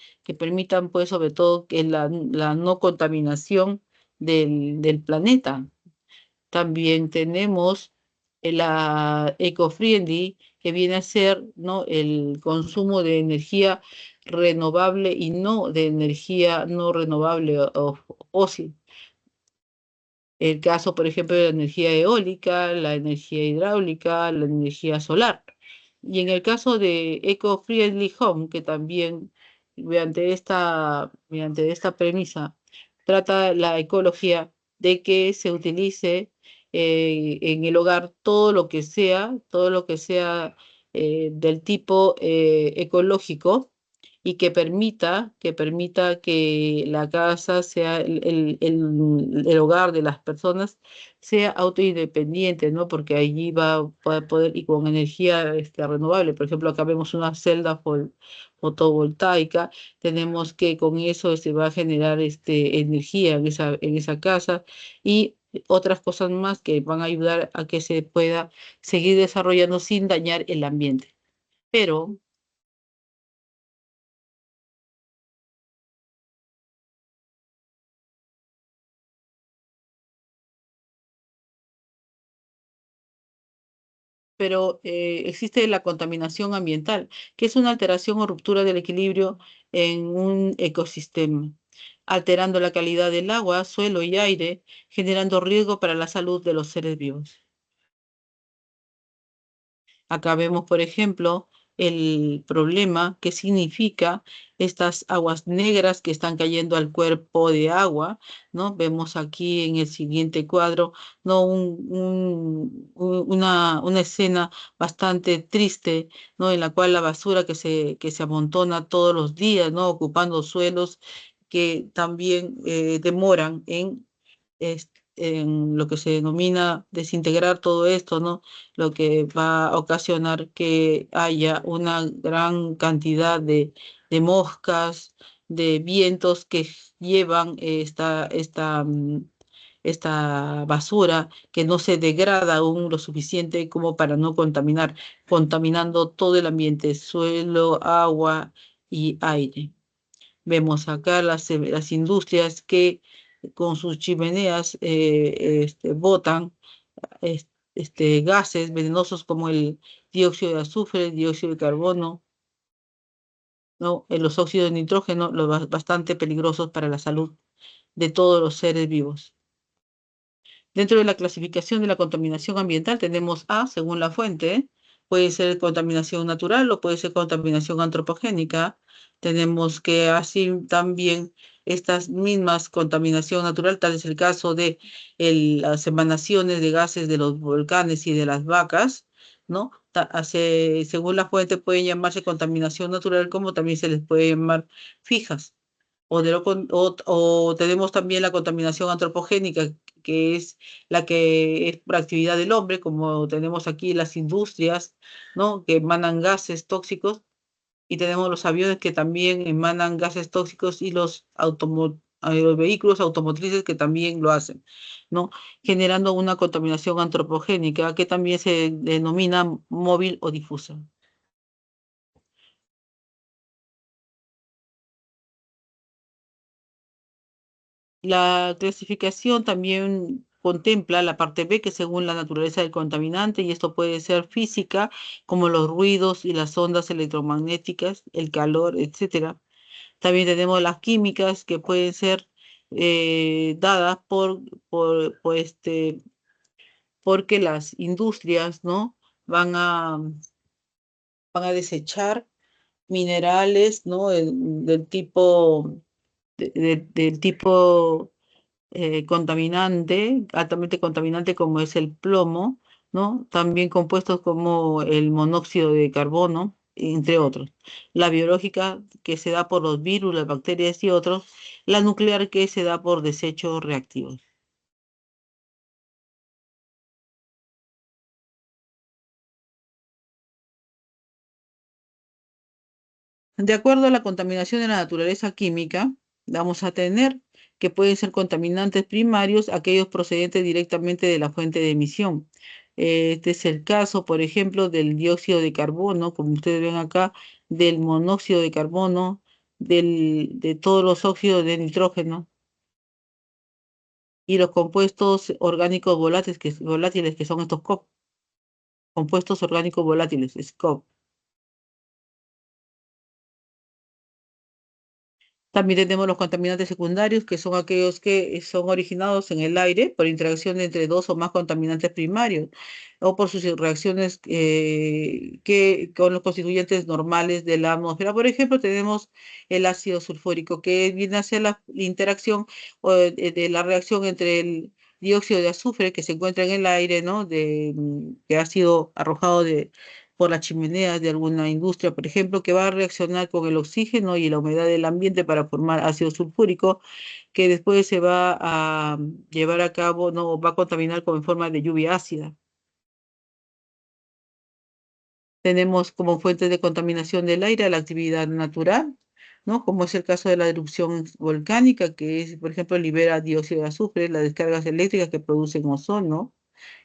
pues, sobre todo, que la no contaminación del planeta. También tenemos la eco-friendly, que viene a ser, ¿no? El consumo de energía renovable y no de energía no renovable o fósil. El caso, por ejemplo, de la energía eólica, la energía hidráulica, la energía solar. Y en el caso de Eco-Friendly Home, que también mediante esta premisa trata la ecología de que se utilice en el hogar todo lo que sea del tipo ecológico y que permita que la casa sea el hogar de las personas sea autoindependiente, ¿no? Porque allí va a poder, y con energía renovable. Por ejemplo, acá vemos una celda fotovoltaica, tenemos que con eso se va a generar energía en esa casa y otras cosas más que van a ayudar a que se pueda seguir desarrollando sin dañar el ambiente. Pero existe la contaminación ambiental, que es una alteración o ruptura del equilibrio en un ecosistema, alterando la calidad del agua, suelo y aire, generando riesgo para la salud de los seres vivos. Acá vemos, por ejemplo, el problema que significa estas aguas negras que están cayendo al cuerpo de agua, ¿no? Vemos aquí en el siguiente cuadro, ¿no? Una escena bastante triste, ¿no? En la cual la basura que se amontona todos los días, ¿no? Ocupando suelos que también demoran en lo que se denomina desintegrar todo esto, ¿no? Lo que va a ocasionar que haya una gran cantidad de moscas, de vientos que llevan esta basura que no se degrada aún lo suficiente como para no contaminar, contaminando todo el ambiente, suelo, agua y aire. Vemos acá las industrias que con sus chimeneas botan gases venenosos como el dióxido de azufre, el dióxido de carbono, ¿no? Los óxidos de nitrógeno, bastante peligrosos para la salud de todos los seres vivos. Dentro de la clasificación de la contaminación ambiental tenemos A, según la fuente, puede ser contaminación natural o puede ser contaminación antropogénica. Tenemos que así también estas mismas contaminación natural, tal es el caso de las emanaciones de gases de los volcanes y de las vacas, ¿no? Según la fuente pueden llamarse contaminación natural como también se les puede llamar fijas. O tenemos también la contaminación antropogénica, que es la que es por actividad del hombre, como tenemos aquí las industrias, ¿no? Que emanan gases tóxicos, y tenemos los aviones que también emanan gases tóxicos y los vehículos automotrices que también lo hacen, ¿no? Generando una contaminación antropogénica que también se denomina móvil o difusa. La clasificación también contempla la parte B, que según la naturaleza del contaminante, y esto puede ser física, como los ruidos y las ondas electromagnéticas, el calor, etcétera. También tenemos las químicas que pueden ser dadas porque las industrias, ¿no? Van a, van a desechar minerales, ¿no? Del tipo contaminante, altamente contaminante como es el plomo, ¿no? También compuestos como el monóxido de carbono, entre otros. La biológica que se da por los virus, las bacterias y otros. La nuclear que se da por desechos reactivos. De acuerdo a la contaminación de la naturaleza química, vamos a tener que pueden ser contaminantes primarios, aquellos procedentes directamente de la fuente de emisión. Este es el caso, por ejemplo, del dióxido de carbono, como ustedes ven acá, del monóxido de carbono, de todos los óxidos de nitrógeno y los compuestos orgánicos volátiles que son estos COP, compuestos orgánicos volátiles, SCOP. También tenemos los contaminantes secundarios, que son aquellos que son originados en el aire por interacción entre dos o más contaminantes primarios o por sus reacciones con los constituyentes normales de la atmósfera. Por ejemplo, tenemos el ácido sulfúrico, que viene a ser la interacción de la reacción entre el dióxido de azufre que se encuentra en el aire, ¿no? Que ha sido arrojado por las chimeneas de alguna industria, por ejemplo, que va a reaccionar con el oxígeno y la humedad del ambiente para formar ácido sulfúrico, que después se va a llevar a cabo, no va a contaminar como en forma de lluvia ácida. Tenemos como fuentes de contaminación del aire la actividad natural, ¿no? Como es el caso de la erupción volcánica, que es, por ejemplo, libera dióxido de azufre, las descargas eléctricas que producen ozono.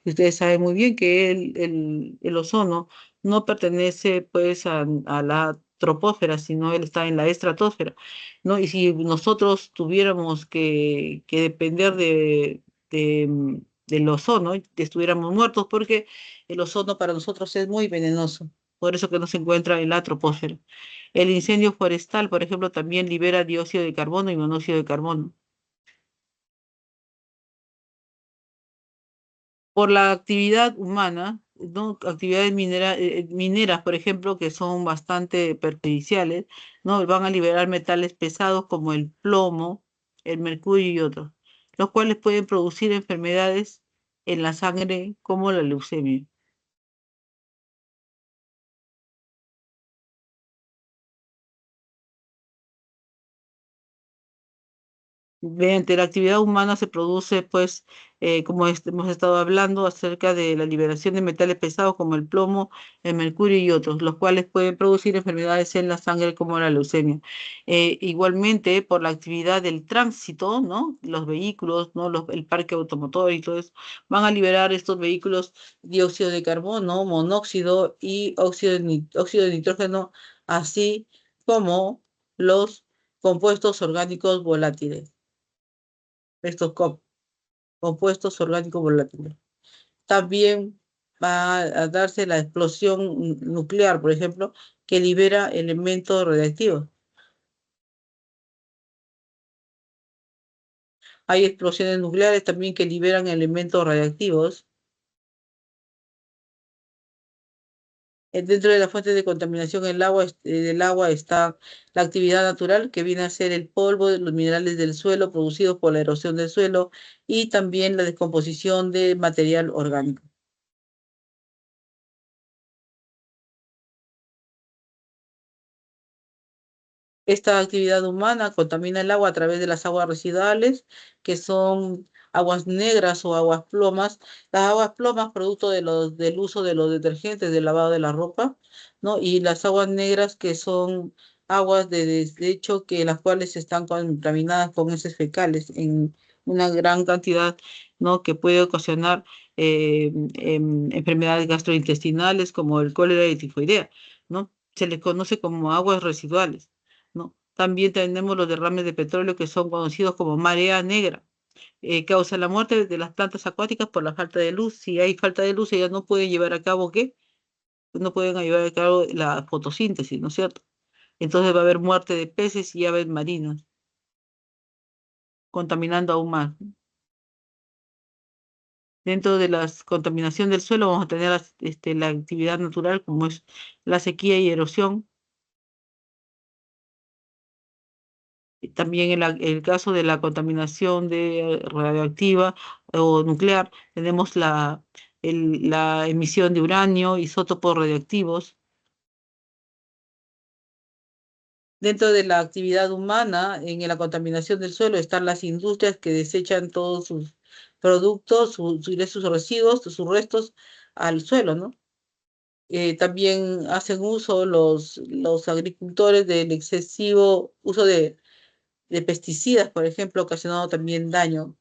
Y ustedes saben muy bien que el ozono no pertenece pues a la troposfera, sino él está en la estratosfera, ¿no? Y si nosotros tuviéramos que depender del ozono, estuviéramos muertos porque el ozono para nosotros es muy venenoso, por eso que no se encuentra en la troposfera. El incendio forestal, por ejemplo, también libera dióxido de carbono y monóxido de carbono. Por la actividad humana, ¿no? Actividades mineras, por ejemplo, que son bastante perjudiciales, ¿no? Van a liberar metales pesados como el plomo, el mercurio y otros, los cuales pueden producir enfermedades en la sangre como la leucemia. Mediante la actividad humana se produce, pues, como hemos estado hablando, acerca de la liberación de metales pesados como el plomo, el mercurio y otros, los cuales pueden producir enfermedades en la sangre como la leucemia. Igualmente, por la actividad del tránsito, ¿no? Los vehículos, ¿no? El parque automotor y todo eso, van a liberar estos vehículos dióxido de carbono, monóxido y óxido de nitrógeno, así como los compuestos orgánicos volátiles, estos compuestos orgánicos volátiles. También va a darse la explosión nuclear, por ejemplo, que libera elementos radiactivos. Hay explosiones nucleares también que liberan elementos radiactivos. Dentro de la fuente de contaminación del agua está la actividad natural, que viene a ser el polvo, los minerales del suelo producidos por la erosión del suelo y también la descomposición de material orgánico. Esta actividad humana contamina el agua a través de las aguas residuales, que son aguas negras o aguas plomas. Las aguas plomas, producto del uso de los detergentes, del lavado de la ropa, ¿no? Y las aguas negras, que son aguas de desecho, que las cuales están contaminadas con heces fecales en una gran cantidad, ¿no? Que puede ocasionar enfermedades gastrointestinales como el cólera y tifoidea, ¿no? Se les conoce como aguas residuales. ¿No? También tenemos los derrames de petróleo que son conocidos como marea negra. Causa la muerte de las plantas acuáticas por la falta de luz. Si hay falta de luz, ellas no pueden llevar a cabo, ¿qué? No pueden llevar a cabo la fotosíntesis, ¿no es cierto? Entonces va a haber muerte de peces y aves marinas, contaminando aún más. Dentro de la contaminación del suelo vamos a tener la actividad natural como es la sequía y erosión. Y también el caso de la contaminación radioactiva o nuclear, tenemos la emisión de uranio, isótopos radioactivos. Dentro de la actividad humana, en la contaminación del suelo, están las industrias que desechan todos sus productos, sus residuos, sus restos al suelo, ¿no? También hacen uso los agricultores del excesivo uso de pesticidas, por ejemplo, ocasionando también daño.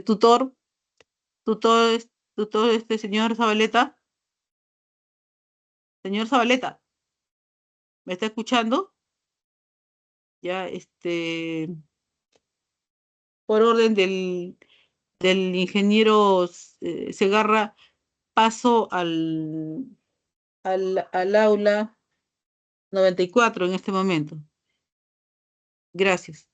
Tutor, tutor, señor Zabaleta, señor Zabaleta, ¿me está escuchando? Ya, por orden del ingeniero Segarra, paso al aula 94 en este momento. Gracias.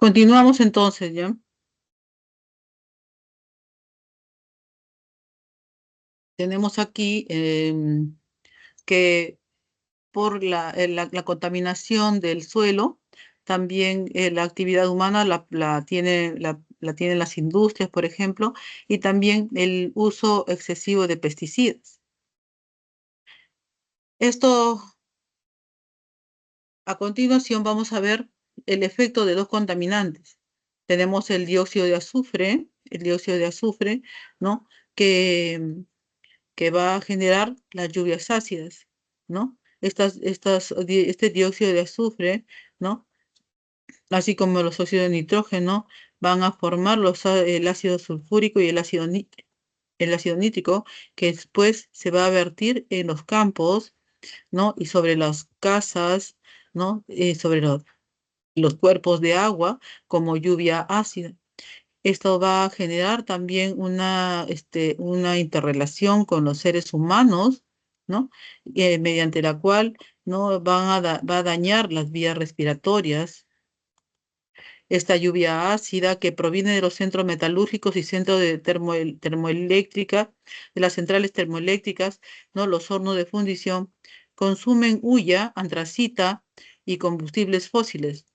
Continuamos entonces, ¿ya? Tenemos aquí que por la contaminación del suelo, también la actividad humana la tienen las industrias, por ejemplo, y también el uso excesivo de pesticidas. Esto, a continuación, vamos a ver el efecto de los contaminantes. Tenemos el dióxido de azufre, ¿no? Que, que va a generar las lluvias ácidas, ¿no? Este dióxido de azufre, ¿no? Así como los óxidos de nitrógeno, van a formar el ácido sulfúrico y el ácido nítrico, que después se va a vertir en los campos, ¿no? Y sobre las casas, ¿no? Sobre los cuerpos de agua como lluvia ácida. Esto va a generar también una interrelación con los seres humanos, ¿no? Mediante la cual no va a dañar las vías respiratorias. Esta lluvia ácida que proviene de los centros metalúrgicos y centros de termoeléctrica, de las centrales termoeléctricas, ¿no? Los hornos de fundición, consumen hulla, antracita y combustibles fósiles,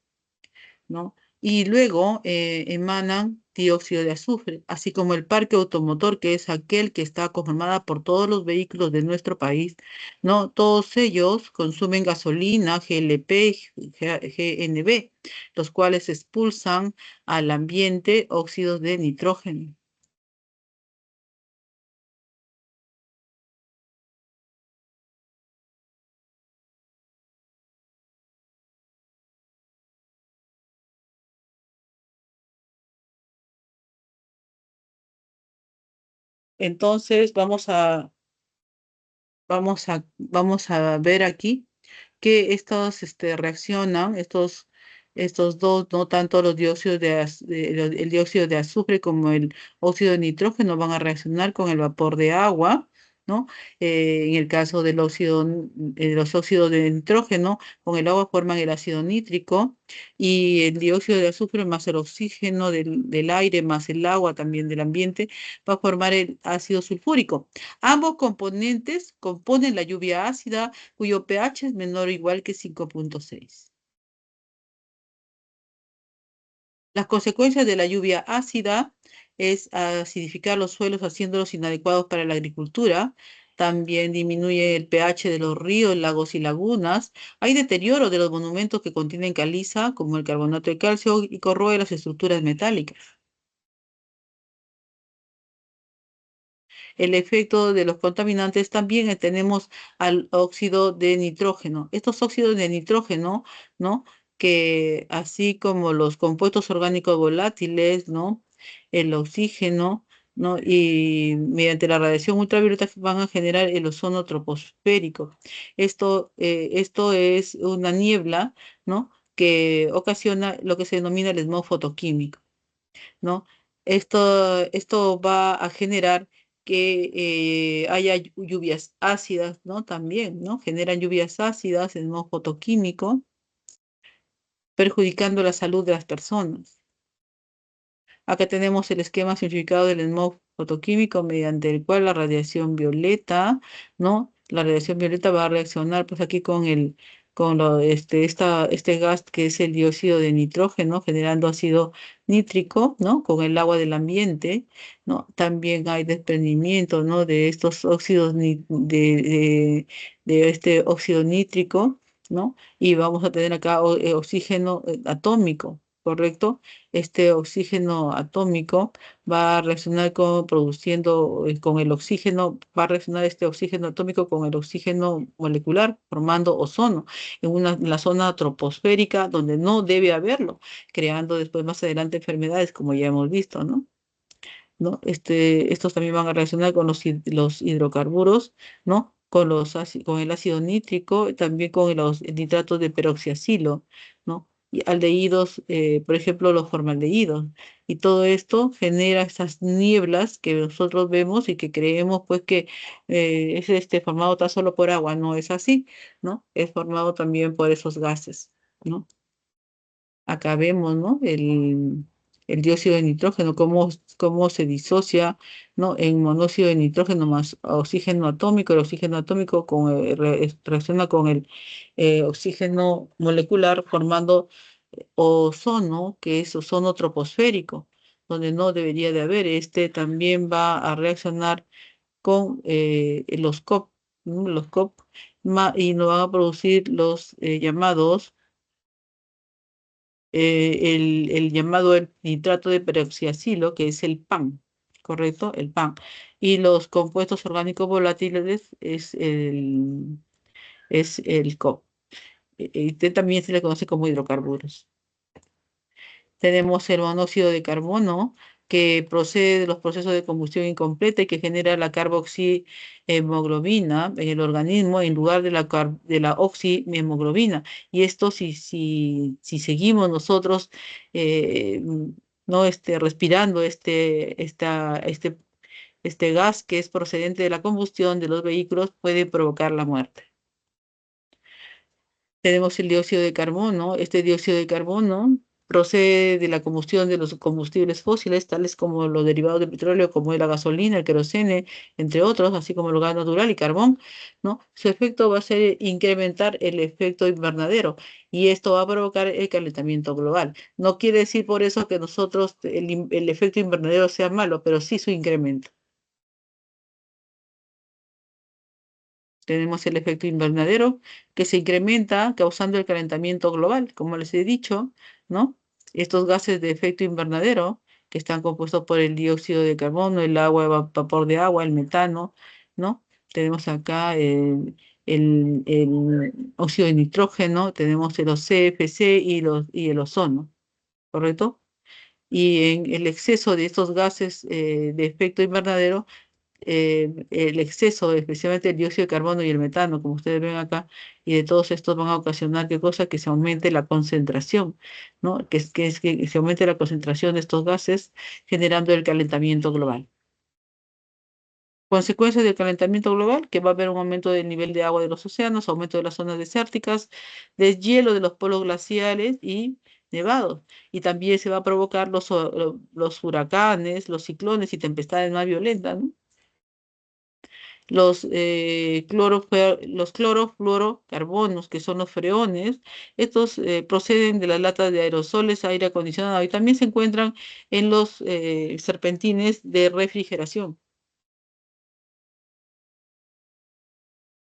¿no? Y luego emanan dióxido de azufre, así como el parque automotor, que es aquel que está conformada por todos los vehículos de nuestro país, ¿no? Todos ellos consumen gasolina, GLP, GNB, los cuales expulsan al ambiente óxidos de nitrógeno. Entonces, vamos a ver aquí que estos reaccionan, estos dos, no tanto los el dióxido de azufre como el óxido de nitrógeno van a reaccionar con el vapor de agua, ¿no? En el caso los óxidos de nitrógeno con el agua forman el ácido nítrico y el dióxido de azufre más el oxígeno del aire más el agua también del ambiente va a formar el ácido sulfúrico. Ambos componentes componen la lluvia ácida cuyo pH es menor o igual que 5,6. Las consecuencias de la lluvia ácida es acidificar los suelos haciéndolos inadecuados para la agricultura. También disminuye el pH de los ríos, lagos y lagunas. Hay deterioro de los monumentos que contienen caliza, como el carbonato de calcio, y corroe las estructuras metálicas. El efecto de los contaminantes también tenemos al óxido de nitrógeno. Estos óxidos de nitrógeno, ¿no? Que así como los compuestos orgánicos volátiles, ¿no? El oxígeno, ¿no? Y mediante la radiación ultravioleta van a generar el ozono troposférico. Esto es una niebla, ¿no? Que ocasiona lo que se denomina el smog fotoquímico, ¿no? Esto va a generar que haya lluvias ácidas, ¿no? También, ¿no? Generan lluvias ácidas en modo fotoquímico, perjudicando la salud de las personas. Acá tenemos el esquema simplificado del smog fotoquímico mediante el cual la radiación violeta, ¿no? La radiación violeta va a reaccionar pues aquí este gas que es el dióxido de nitrógeno, generando ácido nítrico, ¿no? Con el agua del ambiente, ¿no? También hay desprendimiento, ¿no? De estos de este óxido nítrico, ¿no? Y vamos a tener acá oxígeno atómico, ¿correcto? Este oxígeno atómico va a reaccionar con el oxígeno, va a reaccionar este oxígeno atómico con el oxígeno molecular, formando ozono en la zona troposférica donde no debe haberlo, creando después más adelante enfermedades como ya hemos visto, ¿no? ¿No? Estos también van a reaccionar con los hidrocarburos, ¿no? Con el ácido nítrico, también con los nitratos de peroxiacilo, ¿no? Y aldehídos, por ejemplo, los formaldehídos. Y todo esto genera estas nieblas que nosotros vemos y que creemos pues que es formado tan solo por agua. No es así, ¿no? Es formado también por esos gases, ¿no? Acá vemos, ¿no? El dióxido de nitrógeno, cómo se disocia, ¿no? En monóxido de nitrógeno más oxígeno atómico. El oxígeno atómico reacciona con el oxígeno molecular formando ozono, que es ozono troposférico, donde no debería de haber. Este también va a reaccionar con los COP, ¿no? Los COP, y nos van a producir los llamados el llamado el nitrato de peroxiacilo, que es el PAN, ¿correcto? El PAN. Y los compuestos orgánicos volátiles es el COP. También se le conoce como hidrocarburos. Tenemos el monóxido de carbono, que procede de los procesos de combustión incompleta y que genera la carboxihemoglobina en el organismo en lugar de la oxihemoglobina. Y esto, si seguimos nosotros eh, no respirando este gas que es procedente de la combustión de los vehículos, puede provocar la muerte. Tenemos el dióxido de carbono. Este dióxido de carbono procede de la combustión de los combustibles fósiles, tales como los derivados del petróleo, como la gasolina, el querosene, entre otros, así como el gas natural y carbón, ¿no? Su efecto va a ser incrementar el efecto invernadero y esto va a provocar el calentamiento global. No quiere decir por eso que nosotros el efecto invernadero sea malo, pero sí su incremento. Tenemos el efecto invernadero que se incrementa causando el calentamiento global, como les he dicho, ¿no? Estos gases de efecto invernadero, que están compuestos por el dióxido de carbono, el agua, vapor de agua, el metano, ¿no? Tenemos acá el óxido de nitrógeno, tenemos el CFC y el ozono, ¿correcto? Y en el exceso de estos gases de efecto invernadero el exceso, especialmente el dióxido de carbono y el metano, como ustedes ven acá, y de todos estos van a ocasionar qué cosa, que se aumente la concentración, ¿no? Que se aumente la concentración de estos gases, generando el calentamiento global. Consecuencias del calentamiento global, que va a haber un aumento del nivel de agua de los océanos, aumento de las zonas desérticas, deshielo de los polos glaciales y nevados. Y también se va a provocar los huracanes, los ciclones y tempestades más violentas, ¿no? Los clorofluorocarbonos, que son los freones, estos proceden de las latas de aerosoles, aire acondicionado y también se encuentran en los serpentines de refrigeración.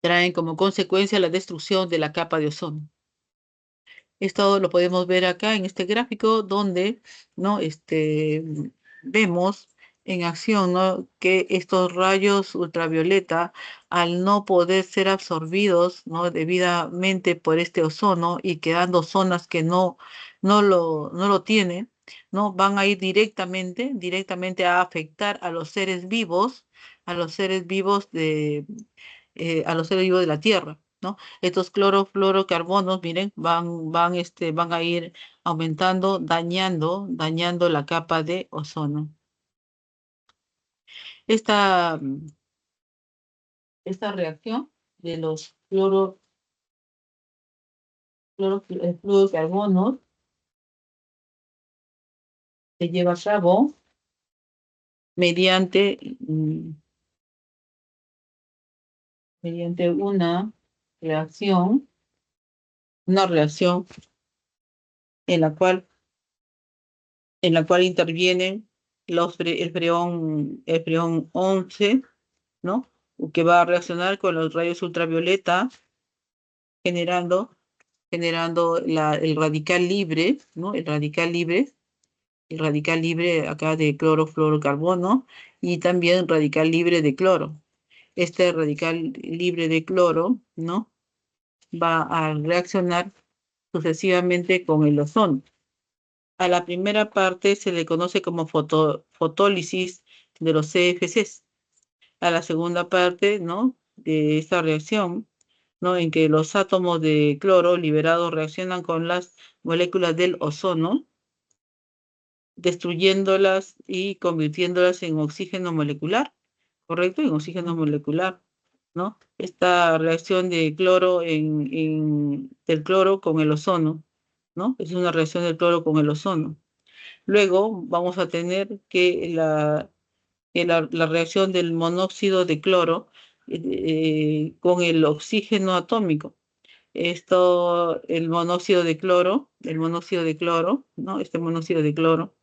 Traen como consecuencia la destrucción de la capa de ozono. Esto lo podemos ver acá en este gráfico donde, ¿no? Vemos en acción, ¿no? Que estos rayos ultravioleta, al no poder ser absorbidos, ¿no? Debidamente por este ozono y quedando zonas que no lo tienen, ¿no? Van a ir directamente a afectar a los seres vivos a los seres vivos de la Tierra, ¿no? Estos clorofluorocarbonos, miren, van a ir aumentando, dañando la capa de ozono. Esta, esta reacción de los fluorocarbonos se lleva a cabo mediante, mm, mediante reacción, una reacción en la cual, intervienen el freón 11, ¿no? Que va a reaccionar con los rayos ultravioleta, generando, el radical libre, ¿no? El radical libre acá de clorofluorocarbono y también radical libre de cloro. Este radical libre de cloro, ¿no? Va a reaccionar sucesivamente con el ozono. A la primera parte se le conoce como fotólisis de los CFCs. A la segunda parte, ¿no? De esta reacción, ¿no? En que los átomos de cloro liberados reaccionan con las moléculas del ozono, destruyéndolas y convirtiéndolas en oxígeno molecular, ¿correcto? En oxígeno molecular, ¿no? Esta reacción de cloro del cloro con el ozono. ¿no? Es una reacción del cloro con el ozono. Luego vamos a tener que la reacción del monóxido de cloro con el oxígeno atómico. El monóxido de cloro, ¿no? Este monóxido de cloro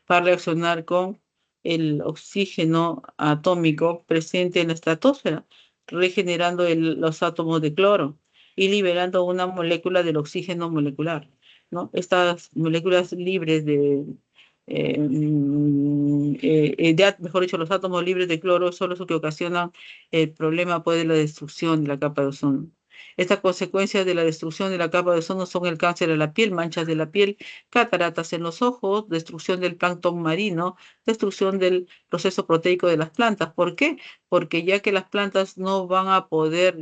va a reaccionar con el oxígeno atómico presente en la estratosfera, regenerando los átomos de cloro y liberando una molécula del oxígeno molecular, ¿no? Estas moléculas libres mejor dicho, los átomos libres de cloro son los que ocasionan el problema, pues, de la destrucción de la capa de ozono. Estas consecuencias de la destrucción de la capa de ozono son el cáncer de la piel, manchas de la piel, cataratas en los ojos, destrucción del plancton marino, destrucción del proceso proteico de las plantas. ¿Por qué? Porque ya que las plantas no van a poder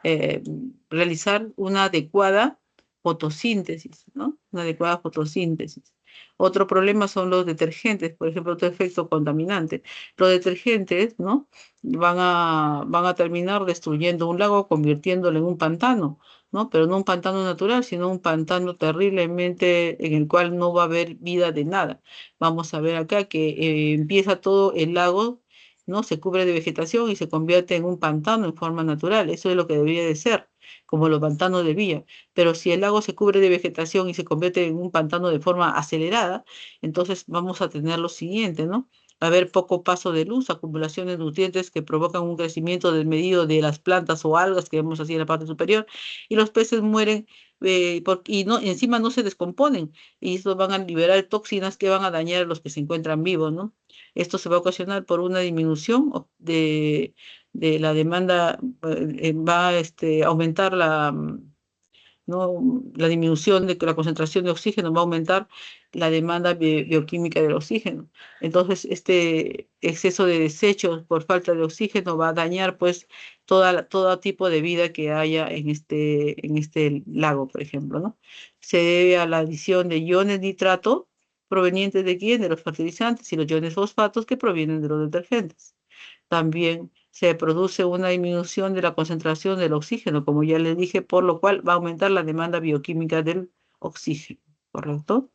eh, realizar una adecuada fotosíntesis, ¿no? Una adecuada fotosíntesis. Otro problema son los detergentes, por ejemplo, otro efecto contaminante. Los detergentes, ¿no? Van a terminar destruyendo un lago, convirtiéndolo en un pantano, ¿no? Pero no un pantano natural, sino un pantano terriblemente en el cual no va a haber vida de nada. Vamos a ver acá que empieza todo el lago, ¿no? Se cubre de vegetación y se convierte en un pantano en forma natural. Eso es lo que debería de ser, como los pantanos de vía. Pero si el lago se cubre de vegetación y se convierte en un pantano de forma acelerada, entonces vamos a tener lo siguiente, ¿no? Va a haber poco paso de luz, acumulación de nutrientes que provocan un crecimiento desmedido de las plantas o algas que vemos así en la parte superior, y los peces mueren y no, encima no se descomponen, y estos van a liberar toxinas que van a dañar a los que se encuentran vivos, ¿no? Esto se va a ocasionar por una disminución de la demanda, va a aumentar ¿no? La disminución de la concentración de oxígeno va a aumentar la demanda bioquímica del oxígeno. Entonces, este exceso de desechos por falta de oxígeno va a dañar, pues, todo tipo de vida que haya en este lago, por ejemplo, ¿no? Se debe a la adición de iones nitrato provenientes de quién, de los fertilizantes, y los iones fosfatos que provienen de los detergentes. También se produce una disminución de la concentración del oxígeno, como ya les dije, por lo cual va a aumentar la demanda bioquímica del oxígeno, ¿correcto?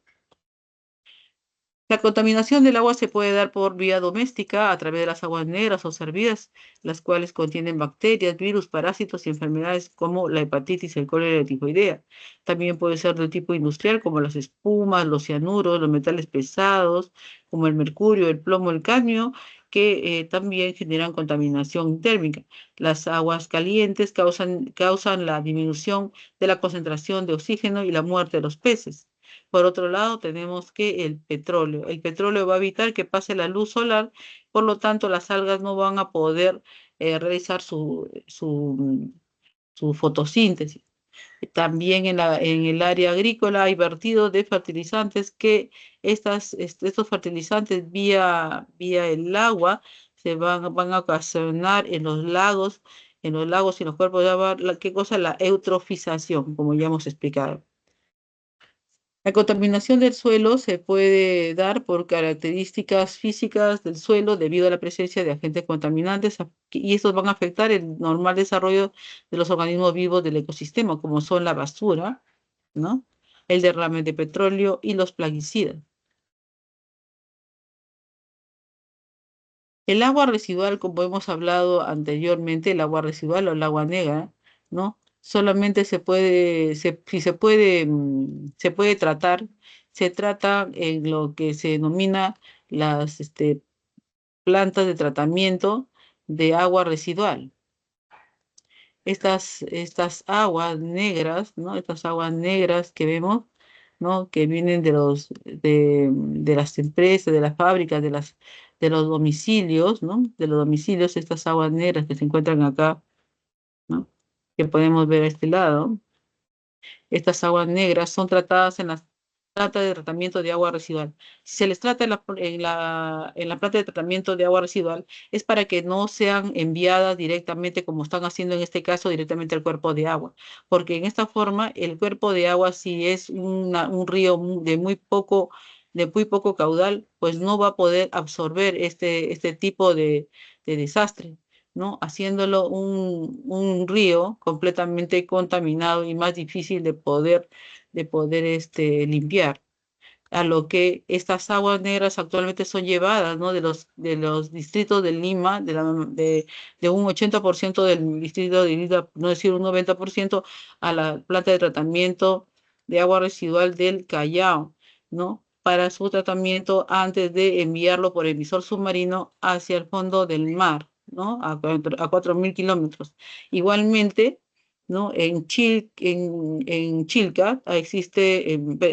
La contaminación del agua se puede dar por vía doméstica a través de las aguas negras o servidas, las cuales contienen bacterias, virus, parásitos y enfermedades como la hepatitis, el cólera y la tifoidea. También puede ser de tipo industrial, como las espumas, los cianuros, los metales pesados, como el mercurio, el plomo, el cadmio, que también generan contaminación térmica. Las aguas calientes causan la disminución de la concentración de oxígeno y la muerte de los peces. Por otro lado, tenemos que el petróleo. El petróleo va a evitar que pase la luz solar, por lo tanto, las algas no van a poder realizar su fotosíntesis. También en el área agrícola hay vertido de fertilizantes que estos fertilizantes vía el agua van a ocasionar en los lagos y en los cuerpos de agua, ¿qué cosa? La eutrofización, como ya hemos explicado. La contaminación del suelo se puede dar por características físicas del suelo debido a la presencia de agentes contaminantes y estos van a afectar el normal desarrollo de los organismos vivos del ecosistema, como son la basura, ¿no? El derrame de petróleo y los plaguicidas. El agua residual, como hemos hablado anteriormente, el agua residual o el agua negra, ¿no? Solamente si se puede tratar, se trata en lo que se denomina las plantas de tratamiento de agua residual. Estas aguas negras, ¿no? Estas aguas negras que vemos, ¿no? Que vienen de las empresas, de las fábricas, de los domicilios, ¿no? De los domicilios, estas aguas negras que se encuentran acá, ¿no? Que podemos ver a este lado. Estas aguas negras son tratadas en las plantas de tratamiento de agua residual. Si se les trata en la planta de tratamiento de agua residual, es para que no sean enviadas directamente, como están haciendo en este caso, directamente al cuerpo de agua. Porque en esta forma, el cuerpo de agua, si es un río de muy poco caudal, pues no va a poder absorber este tipo de desastre. ¿no? Haciéndolo un río completamente contaminado y más difícil de poder limpiar, a lo que estas aguas negras actualmente son llevadas, ¿no? De los distritos de Lima, de un 80% del distrito de Lima, no decir un 90%, a la planta de tratamiento de agua residual del Callao, ¿no? Para su tratamiento antes de enviarlo por emisor submarino hacia el fondo del mar, ¿no? A 4.000 kilómetros. Igualmente, ¿no? En Chilca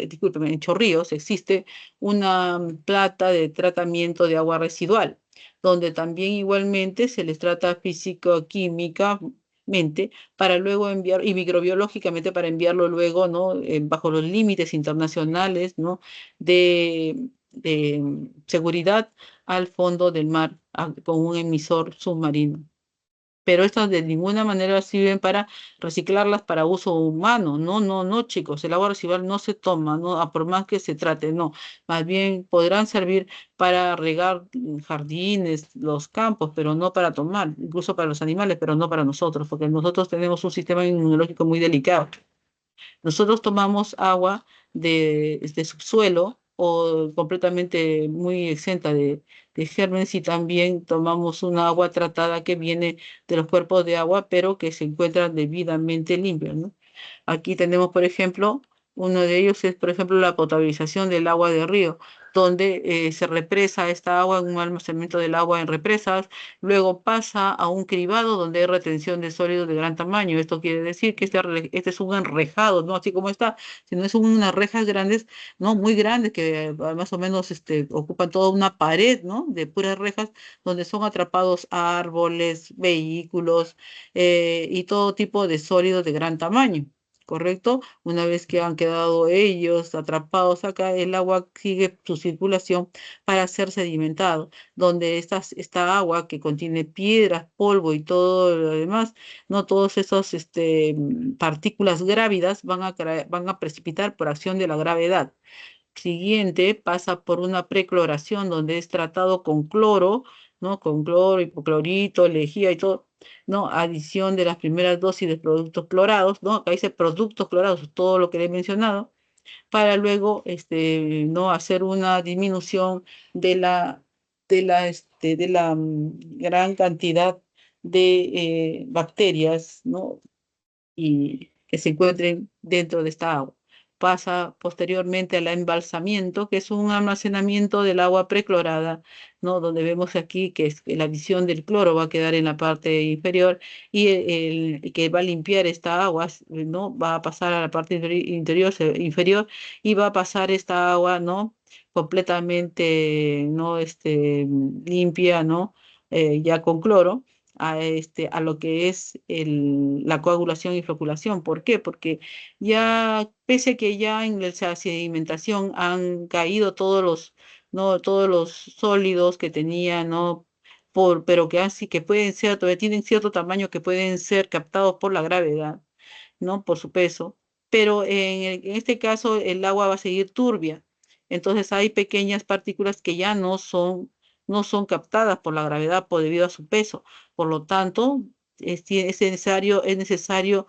discúlpeme, en Chorrillos existe una planta de tratamiento de agua residual, donde también igualmente se les trata físico-químicamente para luego enviar, y microbiológicamente para enviarlo luego, ¿no? Bajo los límites internacionales, ¿no? de seguridad al fondo del mar, con un emisor submarino, pero estas de ninguna manera sirven para reciclarlas para uso humano. No, no, no, chicos, el agua residual no se toma, no, por más que se trate, no. Más bien podrán servir para regar jardines, los campos, pero no para tomar, incluso para los animales, pero no para nosotros, porque nosotros tenemos un sistema inmunológico muy delicado. Nosotros tomamos agua de subsuelo o completamente muy exenta de gérmenes, y también tomamos una agua tratada que viene de los cuerpos de agua, pero que se encuentran debidamente limpios, ¿no? Aquí tenemos, por ejemplo, uno de ellos es, por ejemplo, la potabilización del agua de río, donde se represa esta agua en un almacenamiento del agua en represas, luego pasa a un cribado donde hay retención de sólidos de gran tamaño. Esto quiere decir que este es un enrejado, no así como está, sino es unas rejas grandes, no muy grandes, que más o menos ocupan toda una pared, ¿no? De puras rejas, donde son atrapados árboles, vehículos, y todo tipo de sólidos de gran tamaño. ¿Correcto? Una vez que han quedado ellos atrapados acá, el agua sigue su circulación para ser sedimentado, donde esta agua que contiene piedras, polvo y todo lo demás, no todos esos partículas grávidas van a precipitar por acción de la gravedad. Siguiente pasa por una precloración donde es tratado con cloro, ¿no? Con cloro, hipoclorito, lejía y todo, ¿no? Adición de las primeras dosis de productos clorados, ¿no? Acá dice productos clorados, todo lo que le he mencionado, para luego, ¿no? Hacer una disminución de la gran cantidad de bacterias, ¿no? Y que se encuentren dentro de esta agua. Pasa posteriormente al embalsamiento, que es un almacenamiento del agua preclorada, ¿no? Donde vemos aquí que la adición del cloro va a quedar en la parte inferior, y el que va a limpiar esta agua, ¿no? Va a pasar a la parte inferior, y va a pasar esta agua, ¿no? Completamente, ¿no? Limpia, ¿no? Ya con cloro a lo que es la coagulación y floculación. ¿Por qué? Porque ya, pese a que ya en la sedimentación han caído ¿no? Todos los sólidos que tenía, ¿no? Pero que pueden ser, todavía tienen cierto tamaño, que pueden ser captados por la gravedad, ¿no? Por su peso. Pero en este caso el agua va a seguir turbia. Entonces hay pequeñas partículas que ya no son captadas por la gravedad debido a su peso. Por lo tanto, es necesario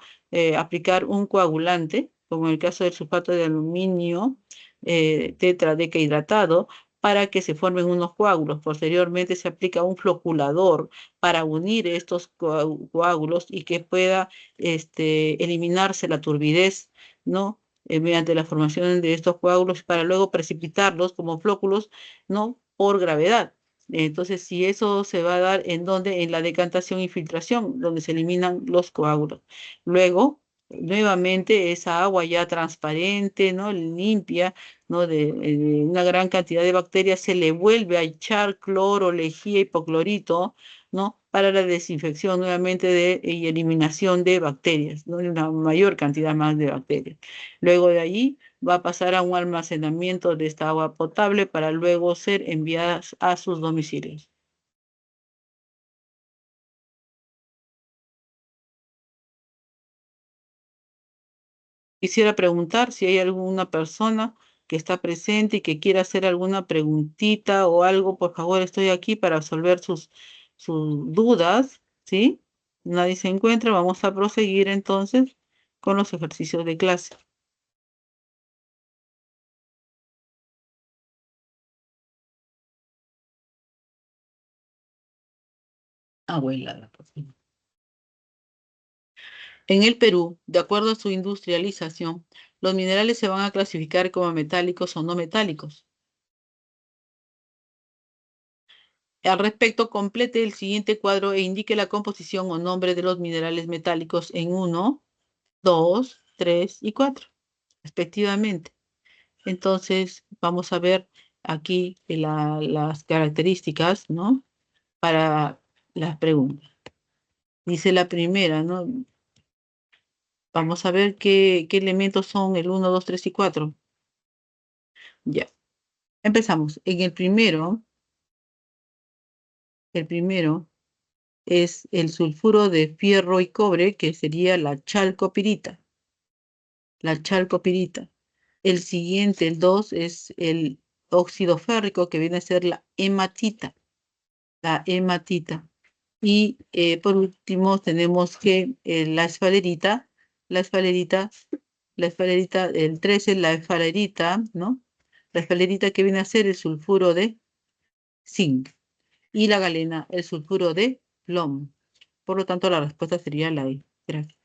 aplicar un coagulante, como en el caso del sulfato de aluminio tetradecahidratado, para que se formen unos coágulos. Posteriormente se aplica un floculador para unir estos coágulos y que pueda eliminarse la turbidez, ¿no? Mediante la formación de estos coágulos, para luego precipitarlos como flóculos, ¿no? Por gravedad. Entonces, si eso se va a dar en donde, en la decantación y filtración, donde se eliminan los coágulos. Luego, nuevamente, esa agua ya transparente, ¿no? Limpia, ¿no? De una gran cantidad de bacterias, se le vuelve a echar cloro, lejía, hipoclorito, ¿no? Para la desinfección nuevamente y eliminación de bacterias, ¿no? De una mayor cantidad más de bacterias. Luego de ahí va a pasar a un almacenamiento de esta agua potable para luego ser enviadas a sus domicilios. Quisiera preguntar si hay alguna persona que está presente y que quiera hacer alguna preguntita o algo. Por favor, estoy aquí para resolver sus dudas. ¿Sí? Nadie se encuentra. Vamos a proseguir entonces con los ejercicios de clase. Abuela. En el Perú, de acuerdo a su industrialización, los minerales se van a clasificar como metálicos o no metálicos. Al respecto, complete el siguiente cuadro e indique la composición o nombre de los minerales metálicos en 1, 2, 3 y 4, respectivamente. Entonces, vamos a ver aquí las características, ¿no? Para las preguntas. Dice la primera, ¿no? Vamos a ver qué elementos son el 1, 2, 3 y 4. Ya, empezamos. En el primero es el sulfuro de fierro y cobre, que sería la chalcopirita. La chalcopirita. El siguiente, el 2, es el óxido férrico, que viene a ser la hematita. La hematita. Y por último tenemos que la esfalerita, la esfalerita, el 13, la esfalerita, ¿no? La esfalerita que viene a ser el sulfuro de zinc. Y la galena, el sulfuro de plomo. Por lo tanto, la respuesta sería la E. Gracias.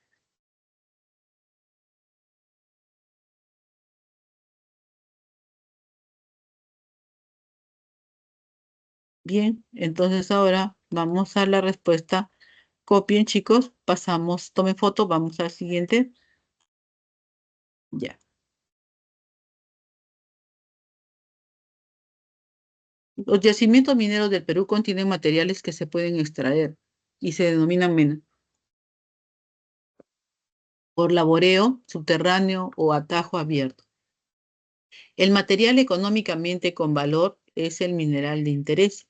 Bien, entonces ahora vamos a la respuesta. Copien, chicos, pasamos, tomen foto, vamos al siguiente. Ya. Los yacimientos mineros del Perú contienen materiales que se pueden extraer y se denominan mena por laboreo subterráneo o atajo abierto. El material económicamente con valor es el mineral de interés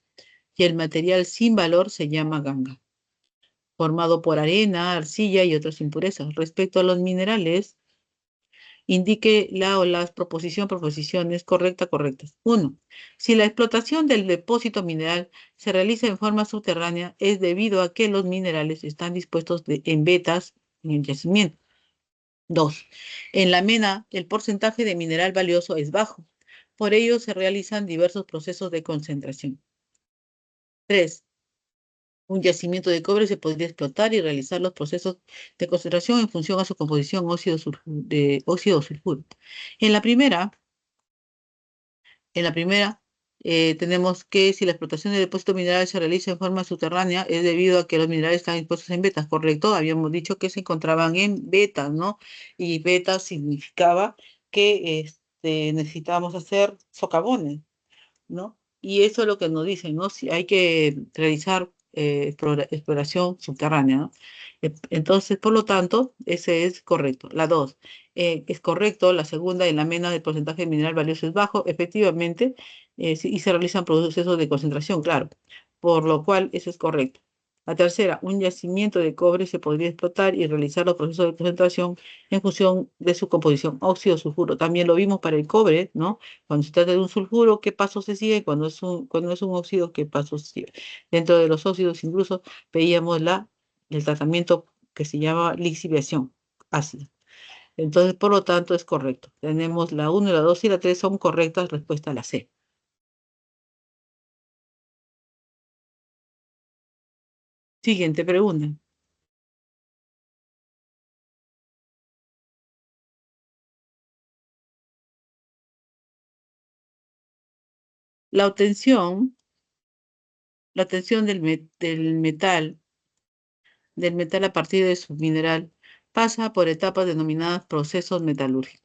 y el material sin valor se llama ganga, formado por arena, arcilla y otras impurezas. Respecto a los minerales, indique la o las proposiciones correctas. 1. Si la explotación del depósito mineral se realiza en forma subterránea, es debido a que los minerales están dispuestos en vetas en el yacimiento. 2. En la mena, el porcentaje de mineral valioso es bajo. Por ello, se realizan diversos procesos de concentración. 3. Un yacimiento de cobre se podría explotar y realizar los procesos de concentración en función a su composición de óxido sulfuro. En la primera, En la primera, tenemos que si la explotación de depósitos minerales se realiza en forma subterránea, es debido a que los minerales están expuestos en vetas, ¿correcto? Habíamos dicho que se encontraban en vetas, ¿no? Y vetas significaba que necesitábamos hacer socavones, ¿no? Y eso es lo que nos dicen, ¿no? Si hay que realizar exploración subterránea, ¿no? Entonces, por lo tanto, ese es correcto. La 2, es correcto. La segunda, en la mena del porcentaje de mineral valioso es bajo, efectivamente, y se realizan procesos de concentración, claro, por lo cual eso es correcto. La tercera, un yacimiento de cobre se podría explotar y realizar los procesos de concentración en función de su composición, óxido sulfuro. También lo vimos para el cobre, ¿no? Cuando se trata de un sulfuro, ¿qué paso se sigue? Cuando es un óxido, ¿qué paso se sigue? Dentro de los óxidos incluso veíamos el tratamiento que se llama lixiviación ácida. Entonces, por lo tanto, es correcto. Tenemos la 1, la 2 y la 3 son correctas, respuesta a la C. Siguiente pregunta. La obtención, la obtención del metal a partir de su mineral pasa por etapas denominadas procesos metalúrgicos.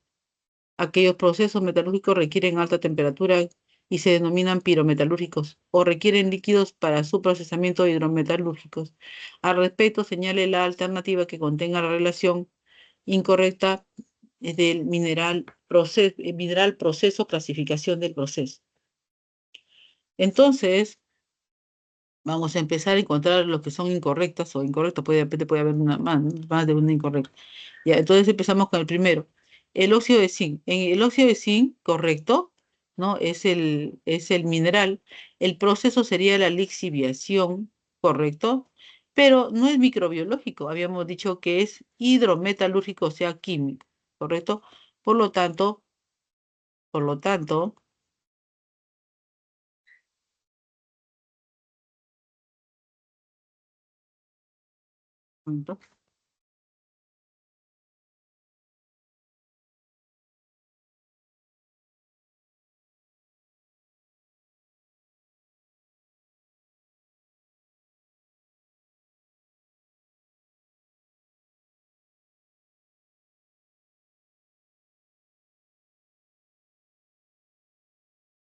Aquellos procesos metalúrgicos requieren alta temperatura y se denominan pirometalúrgicos o requieren líquidos para su procesamiento hidrometalúrgicos. Al respecto, señale la alternativa que contenga la relación incorrecta del mineral proceso, clasificación del proceso. Entonces, vamos a empezar a encontrar los que son incorrectas o incorrectas, de repente puede haber más de una incorrecta. Ya, entonces empezamos con el primero. El óxido de zinc. En el óxido de zinc, correcto, ¿no? Es el mineral. El proceso sería la lixiviación, correcto. pero no es microbiológico. Habíamos dicho que es hidrometalúrgico, o sea, químico, ¿correcto? Por lo tanto, por lo tanto, punto.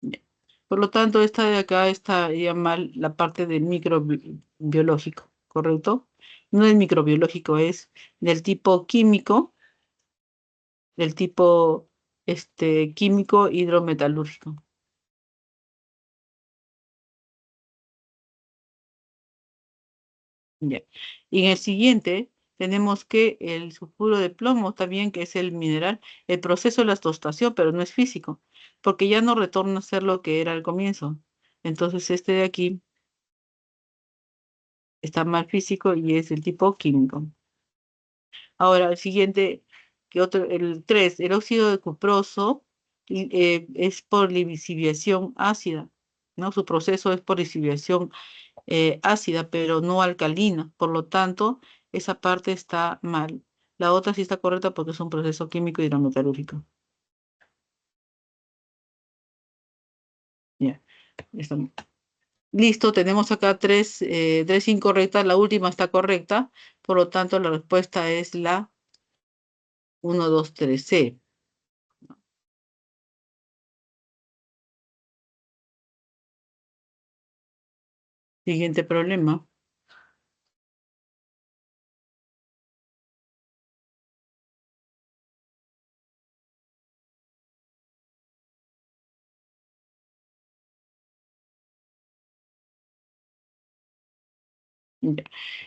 Ya. Por lo tanto, esta de acá está ya mal la parte del microbiológico, ¿correcto? No es microbiológico, es del tipo químico, del tipo químico hidrometalúrgico. Ya. Y en el siguiente tenemos que el sulfuro de plomo también, que es el mineral, el proceso de la tostación, pero no es físico, porque ya no retorna a ser lo que era al comienzo. Entonces este de aquí está mal físico y es el tipo químico. Ahora, el siguiente, que otro, el 3 el óxido de cuproso es por lixiviación ácida, ¿no? Su proceso es por lixiviación ácida, pero no alcalina. Por lo tanto, esa parte está mal. La otra sí está correcta porque es un proceso químico hidrometalúrgico. Ya, está. Listo, tenemos acá tres incorrectas. La última está correcta. Por lo tanto, la respuesta es la 1, 2, 3, C. Siguiente problema. Ya.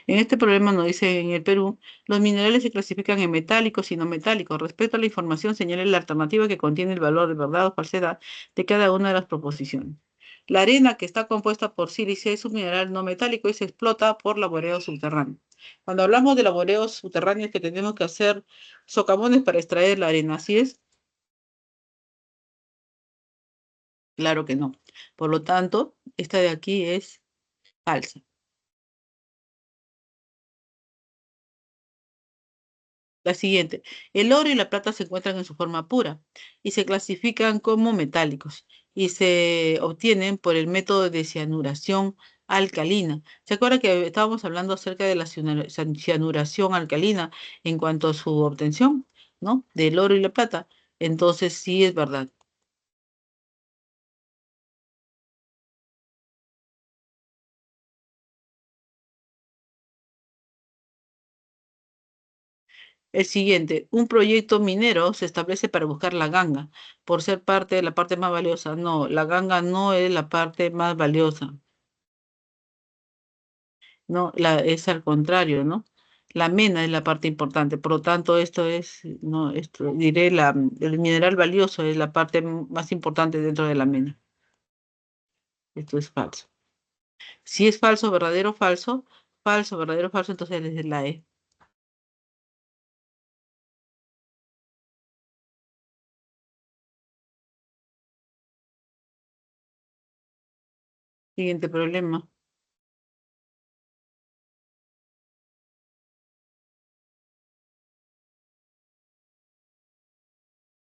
En este problema nos dice en el Perú, los minerales se clasifican en metálicos y no metálicos. Respecto a la información, señale la alternativa que contiene el valor de verdad o falsedad de cada una de las proposiciones. La arena que está compuesta por sílice es un mineral no metálico y se explota por laboreo subterráneo. Cuando hablamos de laboreos subterráneos que tenemos que hacer socavones para extraer la arena, ¿así es? Claro que no. Por lo tanto, esta de aquí es falsa. La siguiente, el oro y la plata se encuentran en su forma pura y se clasifican como metálicos y se obtienen por el método de cianuración alcalina. ¿Se acuerda que estábamos hablando acerca de la cianuración alcalina en cuanto a su obtención, ¿no? Del oro y la plata. Entonces sí es verdad. El siguiente, un proyecto minero se establece para buscar la ganga por ser parte de la parte más valiosa. No, la ganga no es la parte más valiosa. No, es al contrario, ¿no? La mena es la parte importante, por lo tanto, esto es, no, esto diré, el mineral valioso es la parte más importante dentro de la mena. Esto es falso. Si es falso, verdadero, falso, falso, verdadero, falso, entonces es la E. Siguiente problema.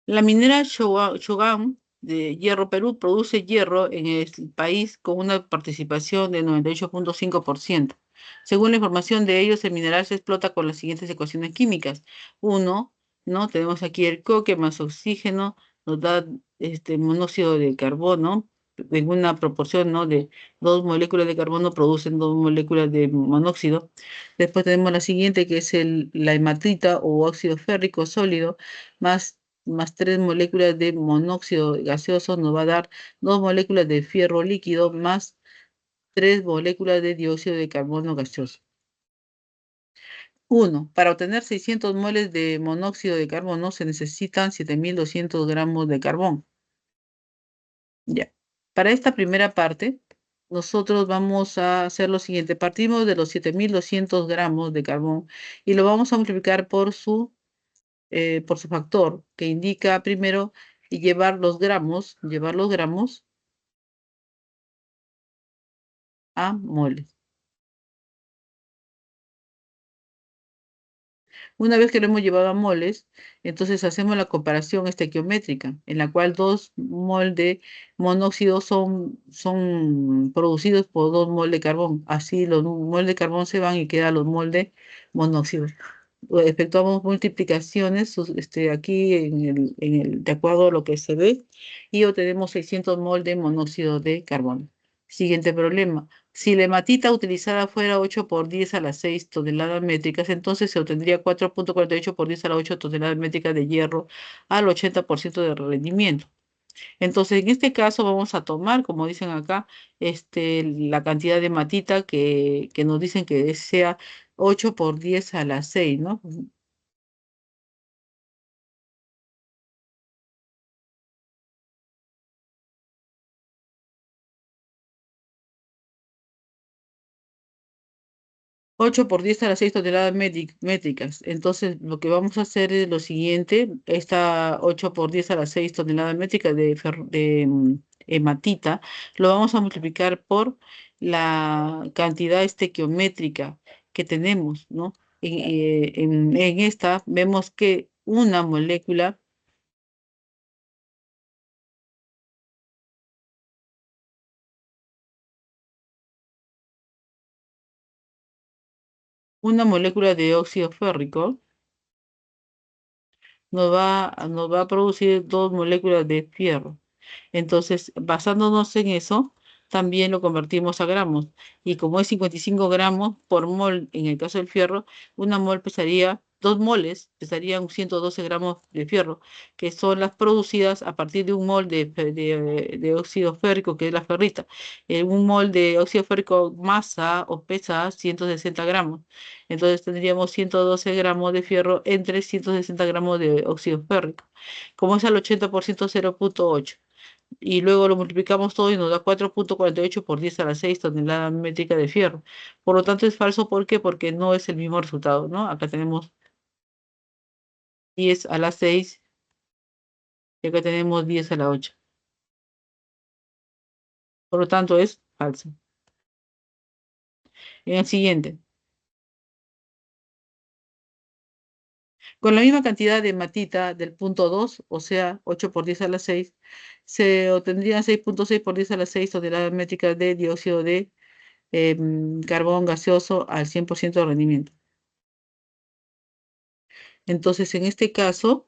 La minera Shogun de Hierro Perú produce hierro en el país con una participación del 98,5%. Según la información de ellos, el mineral se explota con las siguientes ecuaciones químicas. Uno, ¿no? Tenemos aquí el coque más oxígeno, nos da este monóxido de carbono en una proporción, ¿no? De dos moléculas de carbono producen dos moléculas de monóxido. Después tenemos la siguiente, que es la hematita o óxido férrico sólido, más tres moléculas de monóxido gaseoso nos va a dar dos moléculas de fierro líquido más tres moléculas de dióxido de carbono gaseoso. Uno, para obtener 600 moles de monóxido de carbono se necesitan 7.200 gramos de carbón. Ya. Para esta primera parte, nosotros vamos a hacer lo siguiente. Partimos de los 7.200 gramos de carbón y lo vamos a multiplicar por su factor, que indica primero y llevar los gramos a moles. Una vez que lo hemos llevado a moles, entonces hacemos la comparación estequiométrica, en la cual 2 mol de monóxido son producidos por 2 mol de carbón. Así los mol de carbón se van y quedan los mol de monóxido. Efectuamos multiplicaciones aquí de acuerdo a lo que se ve y obtenemos 600 mol de monóxido de carbono. Siguiente problema. Si la hematita utilizada fuera 8 por 10 a las 6 toneladas métricas, entonces se obtendría 4,48 por 10 a las 8 toneladas métricas de hierro al 80% de rendimiento. Entonces, en este caso vamos a tomar, como dicen acá, la cantidad de hematita que nos dicen que sea 8 por 10 a las 6, ¿no? 8 por 10 a las 6 toneladas métricas. Entonces, lo que vamos a hacer es lo siguiente. Esta 8 por 10 a las 6 toneladas métricas de hematita, lo vamos a multiplicar por la cantidad estequiométrica que tenemos, ¿no? En esta vemos que una molécula de óxido férrico nos va a producir 2 moléculas de fierro. Entonces, basándonos en eso, también lo convertimos a gramos. Y como es 55 gramos por mol en el caso del fierro, una mol pesaría, 2 moles pesarían 112 gramos de fierro, que son las producidas a partir de un mol de óxido férrico, que es la ferrita. Un mol de óxido férrico masa o pesa 160 gramos. Entonces tendríamos 112 gramos de fierro entre 160 gramos de óxido férrico. Como es al 80%, 0,8 y luego lo multiplicamos todo y nos da 4,48 por 10 a la 6 toneladas métricas de fierro. Por lo tanto, es falso. ¿Por qué? Porque no es el mismo resultado, ¿no? Acá tenemos 10 a la 6 y acá tenemos 10 a la 8. Por lo tanto, es falso. En el siguiente, con la misma cantidad de matita del punto 2, o sea, 8 por 10 a la 6, se obtendrían 6,6 por 10 a la 6 toneladas métricas de dióxido de carbón gaseoso al 100% de rendimiento. Entonces, en este caso,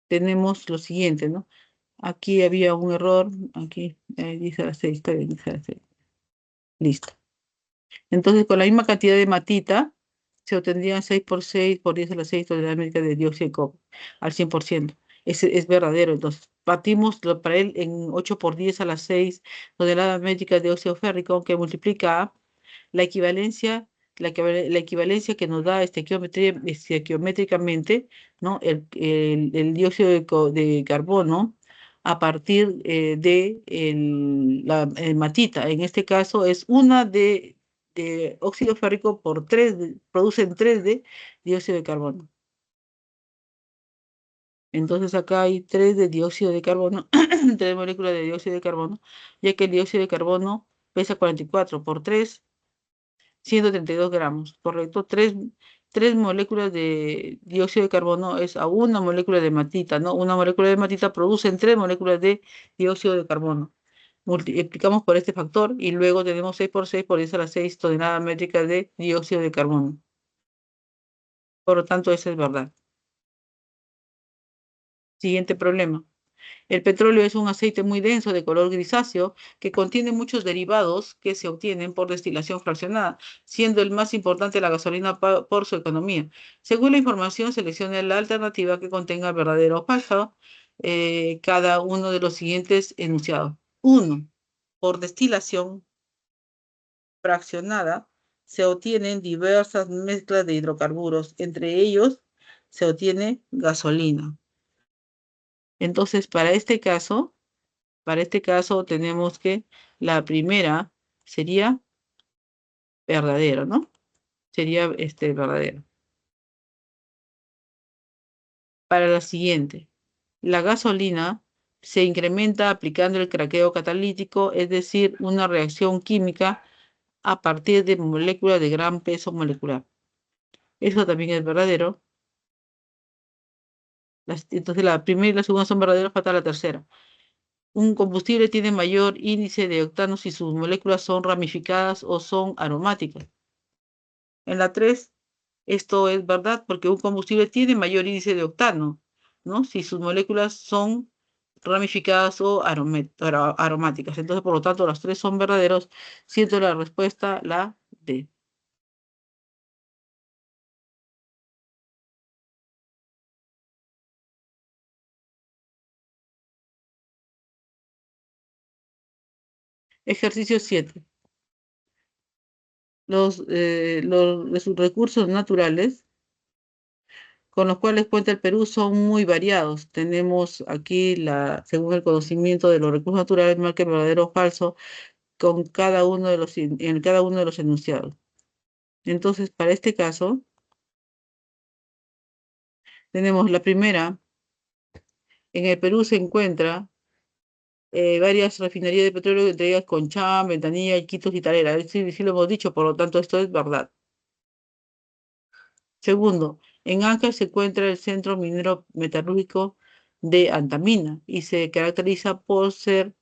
tenemos lo siguiente, ¿no? Aquí había un error, aquí dice a las 6, está bien, dice a las 6. Listo. Entonces, con la misma cantidad de matita, se obtendrían 6 por 6 por 10 a las 6 toneladas métricas de dióxido de cobre al 100%. Es verdadero. Entonces, partimos para él en 8 por 10 a las 6 toneladas métricas de óxido férrico, que multiplica la equivalencia, la equivalencia que nos da estequiométricamente, ¿no? El dióxido de carbono a partir de la hematita. En este caso es una de óxido férrico por 3, producen 3 de dióxido de carbono. Entonces acá hay 3 de dióxido de carbono, 3 moléculas de dióxido de carbono, ya que el dióxido de carbono pesa 44 por 3, 132 gramos, correcto. Tres moléculas de dióxido de carbono es a una molécula de hematita, ¿no? Una molécula de hematita produce 3 moléculas de dióxido de carbono. Multiplicamos por este factor y luego tenemos 6 por 6 por 10 a la 6 toneladas métricas de dióxido de carbono. Por lo tanto, eso es verdad. Siguiente problema. El petróleo es un aceite muy denso de color grisáceo que contiene muchos derivados que se obtienen por destilación fraccionada, siendo el más importante la gasolina por su economía. Según la información, seleccione la alternativa que contenga verdadero o falso cada uno de los siguientes enunciados. Uno, por destilación fraccionada se obtienen diversas mezclas de hidrocarburos, entre ellos se obtiene gasolina. Entonces, para este caso, Para este caso tenemos que la primera sería verdadero, ¿no? Sería verdadero. Para la siguiente, la gasolina se incrementa aplicando el craqueo catalítico, es decir, una reacción química a partir de moléculas de gran peso molecular. Eso también es verdadero. Entonces la primera y la segunda son verdaderos, falta la tercera. Un combustible tiene mayor índice de octanos si sus moléculas son ramificadas o son aromáticas. En la 3, esto es verdad porque un combustible tiene mayor índice de octano, ¿no? Si sus moléculas son ramificadas o aromáticas. Entonces, por lo tanto, los tres son verdaderos, siendo la respuesta la D. Ejercicio 7. Los recursos naturales con los cuales cuenta el Perú son muy variados. Tenemos aquí, según el conocimiento de los recursos naturales, marca verdadero o falso con cada uno de en cada uno de los enunciados. Entonces, para este caso, tenemos la primera. En el Perú se encuentra varias refinerías de petróleo, entre ellas Conchán, Ventanilla, Iquitos y Tarera. Sí, sí lo hemos dicho, por lo tanto, esto es verdad. Segundo, en Ancash se encuentra el Centro Minero Metalúrgico de Antamina y se caracteriza por ser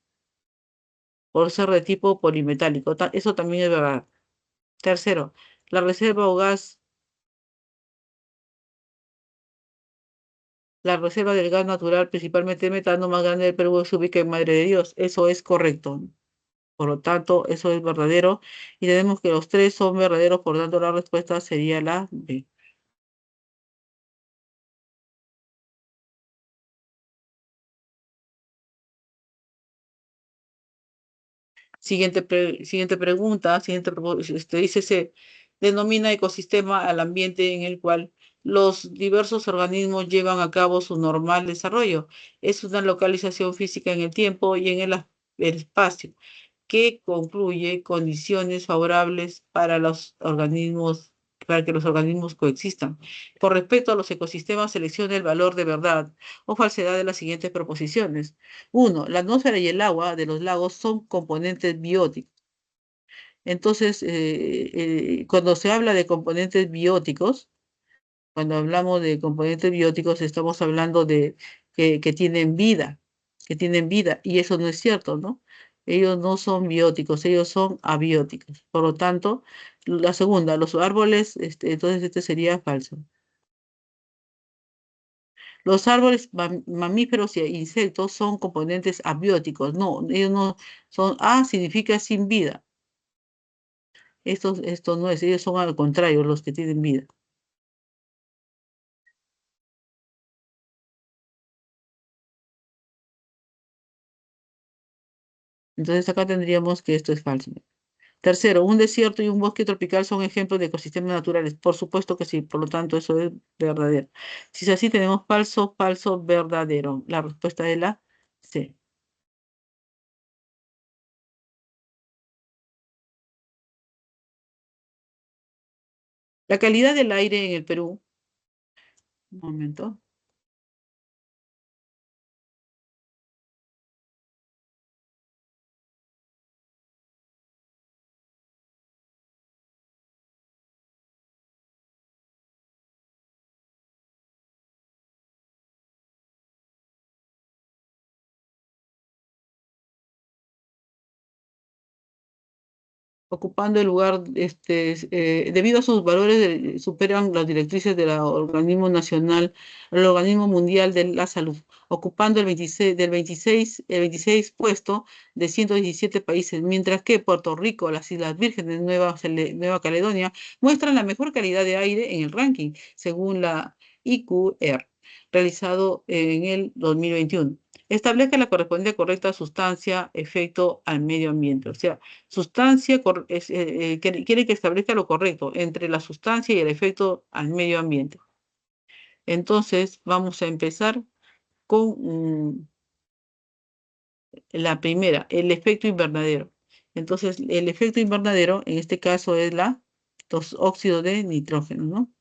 de tipo polimetálico. Eso también es verdad. Tercero, la reserva o gas, la reserva del gas natural, principalmente metano más grande del Perú, se ubica en Madre de Dios. Eso es correcto. Por lo tanto, eso es verdadero. Y tenemos que los tres son verdaderos, por lo tanto, la respuesta sería la B. Siguiente pregunta, dice, se denomina ecosistema al ambiente en el cual los diversos organismos llevan a cabo su normal desarrollo. Es una localización física en el tiempo y en el espacio que concluye condiciones favorables para que los organismos coexistan. Con respecto a los ecosistemas, seleccione el valor de verdad o falsedad de las siguientes proposiciones. Uno, la atmósfera y el agua de los lagos son componentes bióticos. Entonces, cuando se habla de componentes bióticos, cuando hablamos de componentes bióticos, estamos hablando de que tienen vida, y eso no es cierto, ¿no? Ellos no son bióticos, ellos son abióticos. Por lo tanto, la segunda, los árboles, entonces este sería falso. Los árboles, mamíferos e insectos son componentes abióticos. No, ellos no son, significa sin vida. Esto no es, ellos son al contrario, los que tienen vida. Entonces acá tendríamos que esto es falso. Tercero, un desierto y un bosque tropical son ejemplos de ecosistemas naturales. Por supuesto que sí, por lo tanto eso es verdadero. Si es así, tenemos falso, falso, verdadero. La respuesta es la C. La calidad del aire en el Perú, un momento, ocupando el lugar, debido a sus valores, superan las directrices del organismo nacional, el organismo mundial de la salud, ocupando el 26 puesto de 117 países, mientras que Puerto Rico, las Islas Vírgenes, Nueva Caledonia, muestran la mejor calidad de aire en el ranking, según la IQR, realizado en el 2021. Establezca la correspondiente correcta sustancia, efecto al medio ambiente. O sea, sustancia, quiere que establezca lo correcto entre la sustancia y el efecto al medio ambiente. Entonces, vamos a empezar con La primera, el efecto invernadero. Entonces, el efecto invernadero, en este caso, es los óxidos de nitrógeno, ¿no?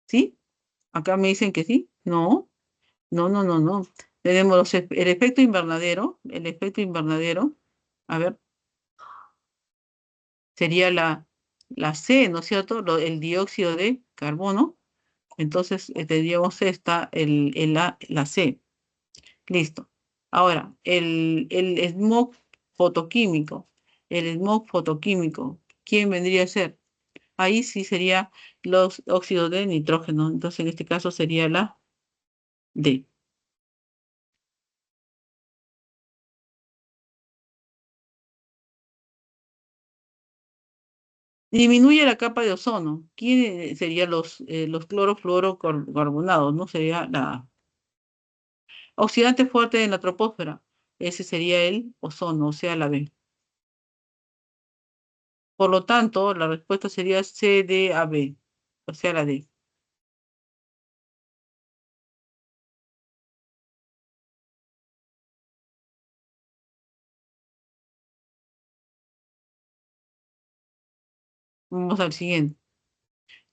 ¿Sí? Acá me dicen que sí. No, no, no, no, no. Tenemos el efecto invernadero. El efecto invernadero, a ver, sería la C, ¿no es cierto? El dióxido de carbono. Entonces, tendríamos la C. Listo. Ahora, el smog fotoquímico. El smog fotoquímico. ¿Quién vendría a ser? Ahí sí sería los óxidos de nitrógeno. Entonces, en este caso sería la D. Disminuye la capa de ozono. ¿Quién serían los clorofluorocarbonados? ¿No? Sería la oxidante fuerte en la troposfera. Ese sería el ozono, o sea, la B. Por lo tanto, la respuesta sería CDAB, o sea, la D. Vamos al siguiente.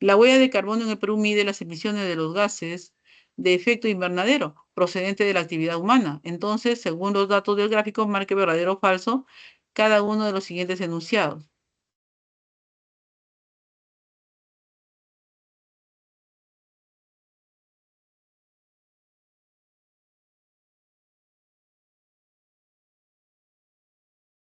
La huella de carbono en el Perú mide las emisiones de los gases de efecto invernadero procedente de la actividad humana. Entonces, según los datos del gráfico, marque verdadero o falso cada uno de los siguientes enunciados.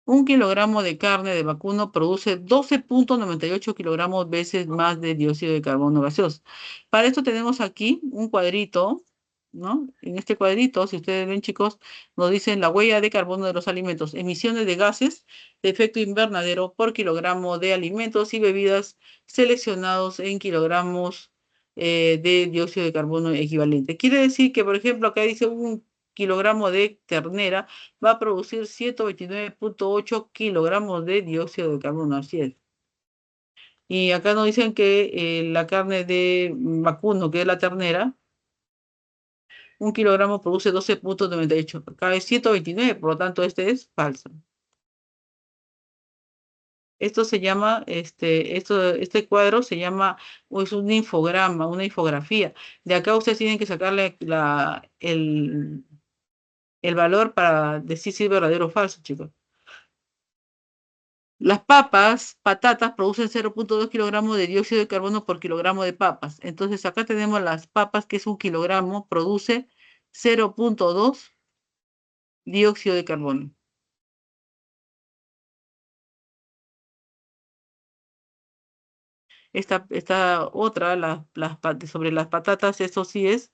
Un kilogramo de carne de vacuno produce 12,98 kilogramos veces más de dióxido de carbono gaseoso. Para esto tenemos aquí un cuadrito, ¿no? En este cuadrito, si ustedes ven, chicos, nos dicen la huella de carbono de los alimentos, emisiones de gases de efecto invernadero por kilogramo de alimentos y bebidas seleccionados en kilogramos de dióxido de carbono equivalente. Quiere decir que, por ejemplo, acá dice un kilogramo de ternera va a producir 129,8 kilogramos de dióxido de carbono, así es. Y acá nos dicen que la carne de vacuno, que es la ternera, un kilogramo produce 12,98. Acá es 129, por lo tanto este es falso. Esto se llama, este cuadro se llama, o es un infograma, una infografía. De acá ustedes tienen que sacarle el valor para decir si es verdadero o falso, chicos. Las patatas, producen 0,2 kilogramos de dióxido de carbono por kilogramo de papas. Entonces acá tenemos las papas, que es un kilogramo, produce 0,2 dióxido de carbono. Esta otra, sobre las patatas, eso sí es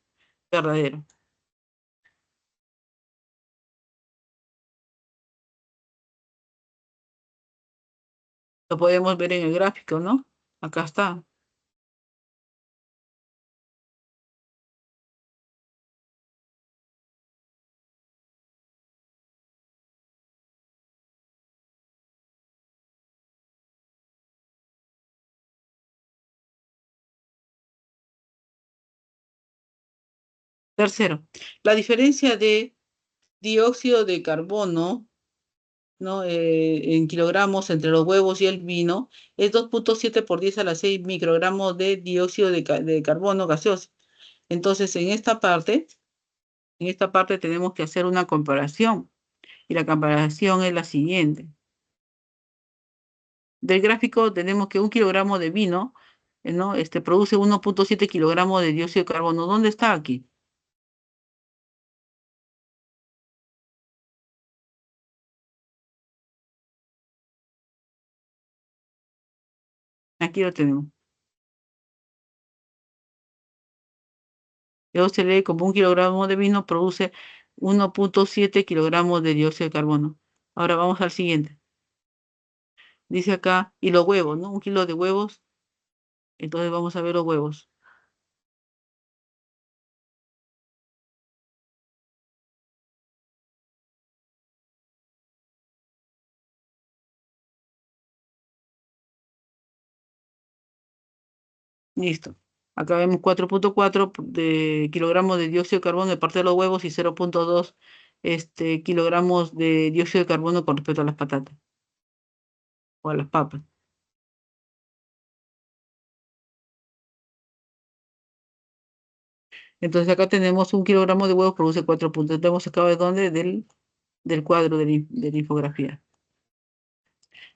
verdadero. Lo podemos ver en el gráfico, ¿no? Acá está. Tercero, la diferencia de dióxido de carbono, ¿no? En kilogramos entre los huevos y el vino, es 2,7 por 10 a la 6 microgramos de dióxido de carbono gaseoso. Entonces, en esta parte tenemos que hacer una comparación. Y la comparación es la siguiente. Del gráfico tenemos que un kilogramo de vino, ¿no? Produce 1,7 kilogramos de dióxido de carbono. ¿Dónde está aquí? Aquí lo tenemos. Luego se lee como un kilogramo de vino produce 1,7 kilogramos de dióxido de carbono. Ahora vamos al siguiente. Dice acá, y los huevos, ¿no? Un kilo de huevos. Entonces vamos a ver los huevos. Listo. Acá vemos 4.4 de kilogramos de dióxido de carbono de parte de los huevos y 0.2 kilogramos de dióxido de carbono con respecto a las patatas o a las papas. Entonces acá tenemos 1 kilogramo de huevos produce 4 puntos. Lo hemos sacado de dónde? Del cuadro de la infografía.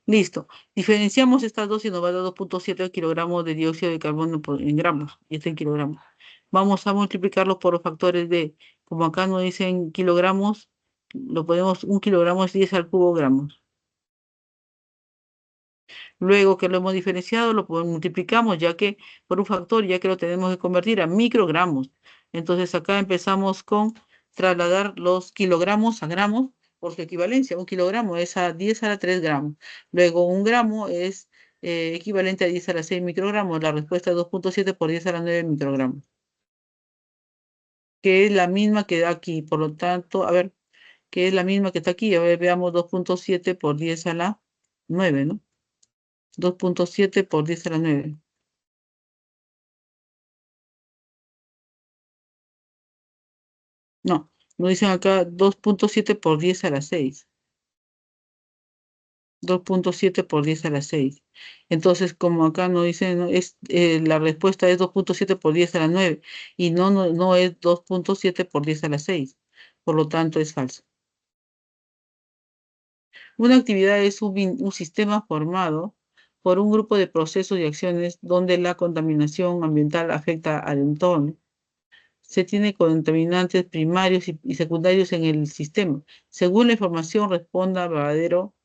Listo. Diferenciamos estas dos y nos va a dar 2.7 kilogramos de dióxido de carbono en gramos. Y está en kilogramos. Vamos a multiplicarlo por los factores de, como acá nos dicen kilogramos, lo podemos, 1 kilogramo es 10 al cubo gramos. Luego que lo hemos diferenciado, multiplicamos ya que por un factor, ya que lo tenemos que convertir a microgramos. Entonces acá empezamos con trasladar los kilogramos a gramos por su equivalencia. 1 kilogramo es a 10 a la 3 gramos. Luego 1 gramo es equivalente a 10 a la 6 microgramos. La respuesta es 2.7 por 10 a la 9 microgramos, que es la misma que da aquí. Por lo tanto, a ver, que es la misma que está aquí. A ver, veamos 2.7 por 10 a la 9, ¿no? 2.7 por 10 a la 9. No, nos dicen acá 2.7 por 10 a la 6. 2.7 por 10 a la 6. Entonces, como acá nos dicen, ¿no? La respuesta es 2.7 por 10 a la 9 y no es 2.7 por 10 a la 6. Por lo tanto, es falso. Una actividad es un sistema formado por un grupo de procesos y acciones donde la contaminación ambiental afecta al entorno. Se tiene contaminantes primarios y secundarios en el sistema. Según la información responda verdadero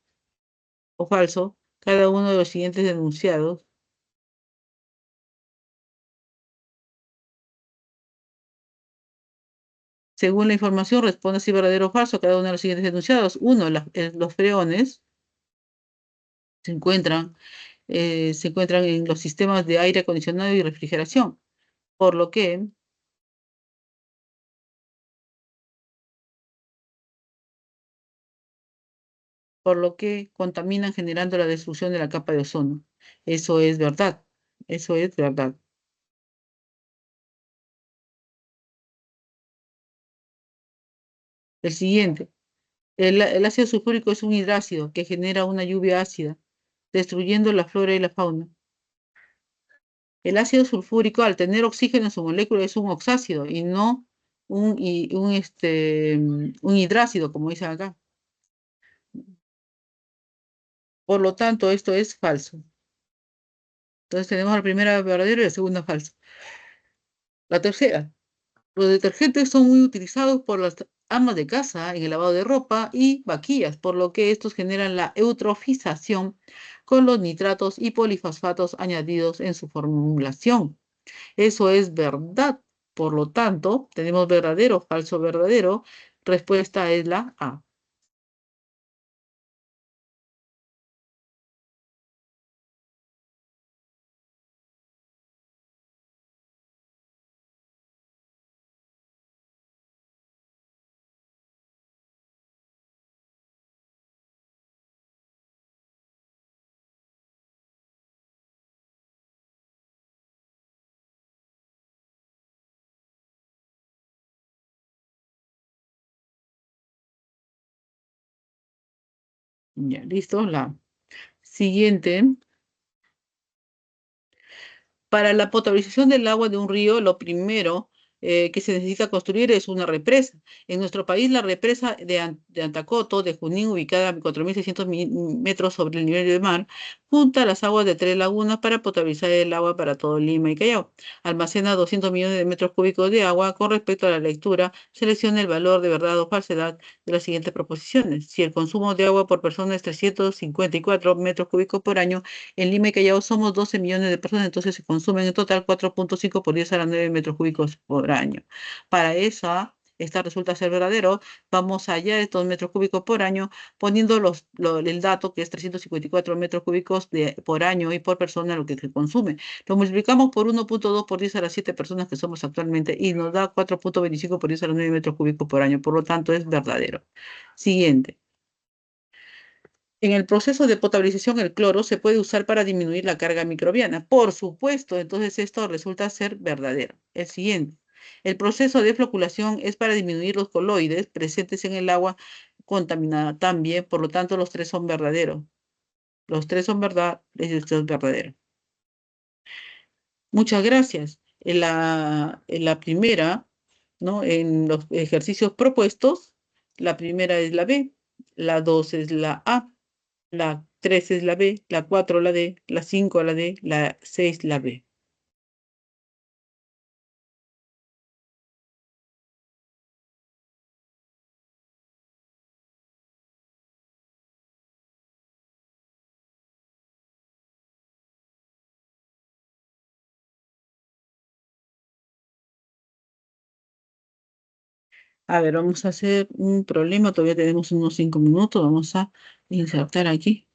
o falso cada uno de los siguientes enunciados. Según la información responde si verdadero o falso cada uno de los siguientes enunciados. Uno, los freones se encuentran, se encuentran en los sistemas de aire acondicionado y refrigeración, por lo que contaminan generando la destrucción de la capa de ozono. Eso es verdad. Eso es verdad. El siguiente. El ácido sulfúrico es un hidrácido que genera una lluvia ácida, destruyendo la flora y la fauna. El ácido sulfúrico, al tener oxígeno en su molécula, es un oxácido y no un hidrácido, como dicen acá. Por lo tanto, esto es falso. Entonces tenemos la primera verdadera y la segunda falsa. La tercera. Los detergentes son muy utilizados por las amas de casa en el lavado de ropa y vaquillas, por lo que estos generan la eutrofización con los nitratos y polifosfatos añadidos en su formulación. Eso es verdad. Por lo tanto, tenemos verdadero, falso, verdadero. Respuesta es la A. Ya, listo. La siguiente. Para la potabilización del agua de un río, lo primero que se necesita construir es una represa. En nuestro país, la represa de Antacoto, de Junín, ubicada a 4.600 metros sobre el nivel del mar, junta las aguas de 3 lagunas para potabilizar el agua para todo Lima y Callao. Almacena 200 millones de metros cúbicos de agua. Con respecto a la lectura, selecciona el valor de verdad o falsedad de las siguientes proposiciones. Si el consumo de agua por persona es 354 metros cúbicos por año, en Lima y Callao somos 12 millones de personas, entonces se consumen en total 4.5 por 10 a la 9 metros cúbicos por año. Para esa, esta resulta ser verdadero, vamos allá de estos metros cúbicos por año, poniendo el dato que es 354 metros cúbicos por año y por persona lo que se consume. Lo multiplicamos por 1.2 por 10 a las 7 personas que somos actualmente y nos da 4.25 por 10 a la 9 metros cúbicos por año. Por lo tanto, es verdadero. Siguiente. En el proceso de potabilización, el cloro se puede usar para disminuir la carga microbiana. Por supuesto, entonces esto resulta ser verdadero. El siguiente. El proceso de floculación es para disminuir los coloides presentes en el agua contaminada también. Por lo tanto, los tres son verdaderos. Los tres son verdad, esto es verdadero. Muchas gracias. En la primera, ¿no? En los ejercicios propuestos, la primera es la B, la 2 es la A. La 3 es la B, la 4 la D, la 5 la D, la 6 la B. A ver, vamos a hacer un problema. Todavía tenemos unos 5 minutos. Vamos a insertar aquí.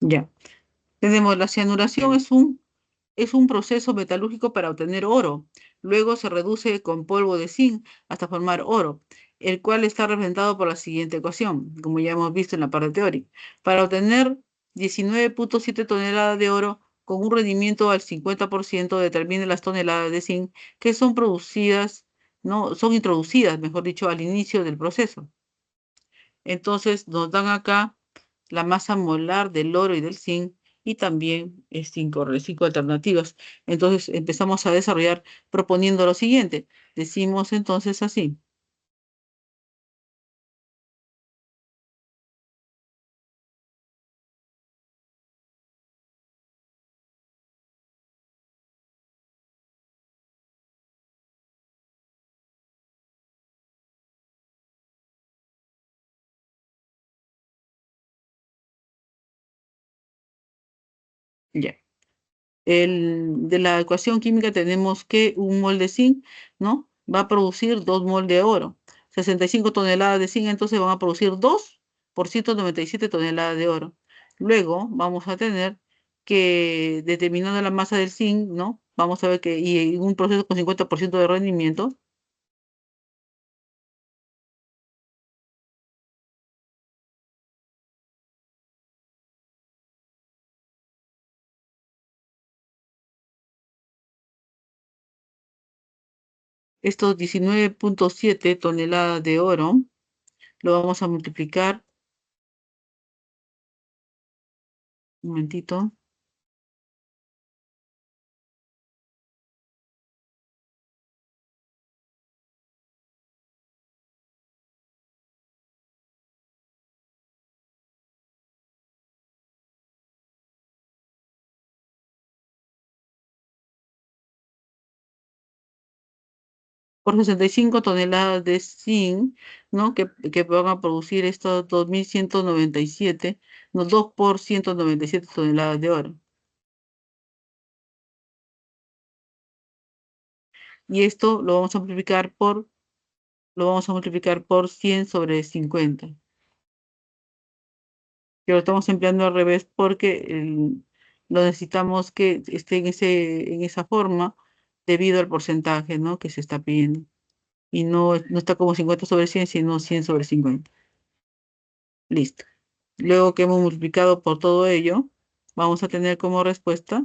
Ya. Tenemos la cianuración, es un proceso metalúrgico para obtener oro. Luego se reduce con polvo de zinc hasta formar oro, el cual está representado por la siguiente ecuación, como ya hemos visto en la parte teórica. Para obtener 19,7 toneladas de oro con un rendimiento al 50%, determine las toneladas de zinc que son producidas, no, son introducidas, mejor dicho, al inicio del proceso. Entonces nos dan acá la masa molar del oro y del zinc y también cinco alternativas. Entonces empezamos a desarrollar proponiendo lo siguiente. Decimos entonces así. Ya. De la ecuación química tenemos que un mol de zinc, ¿no? Va a producir 2 mol de oro. 65 toneladas de zinc, entonces van a producir 2 por 197 toneladas de oro. Luego vamos a tener que, determinando la masa del zinc, ¿no? Vamos a ver que, y un proceso con 50% de rendimiento, estos 19,7 toneladas de oro, lo vamos a multiplicar, un momentito, por 65 toneladas de zinc, ¿no? Que van a producir estos 2,197, no, 2 por 197 toneladas de oro. Y esto lo vamos a multiplicar por 100 sobre 50. Que lo estamos empleando al revés porque lo necesitamos que esté en esa forma debido al porcentaje, ¿no? Que se está pidiendo. Y no está como 50 sobre 100 sino 100 sobre 50. Listo. Luego que hemos multiplicado por todo ello, vamos a tener como respuesta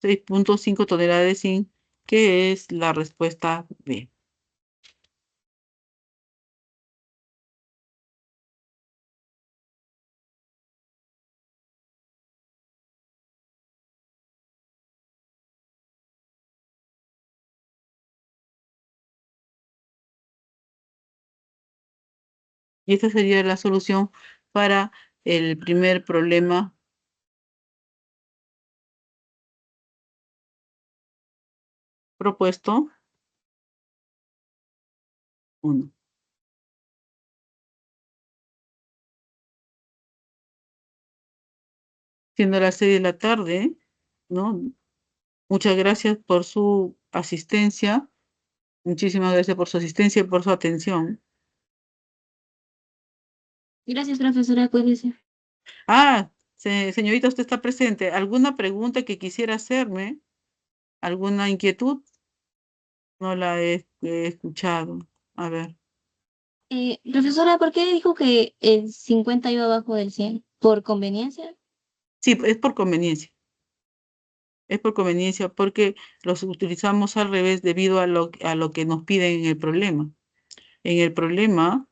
6.5 toneladas de zinc, que es la respuesta B. Y esta sería la solución para el primer problema propuesto. 1. Siendo las 6 de la tarde, ¿no? Muchas gracias por su asistencia. Muchísimas gracias por su asistencia y por su atención. Gracias, profesora, cuídese. Ah, señorita, usted está presente. ¿Alguna pregunta que quisiera hacerme? ¿Alguna inquietud? No la he escuchado. A ver. Profesora, ¿por qué dijo que el 50 iba abajo del 100? ¿Por conveniencia? Sí, es por conveniencia. Es por conveniencia porque los utilizamos al revés debido a lo que nos piden en el problema. En el problema,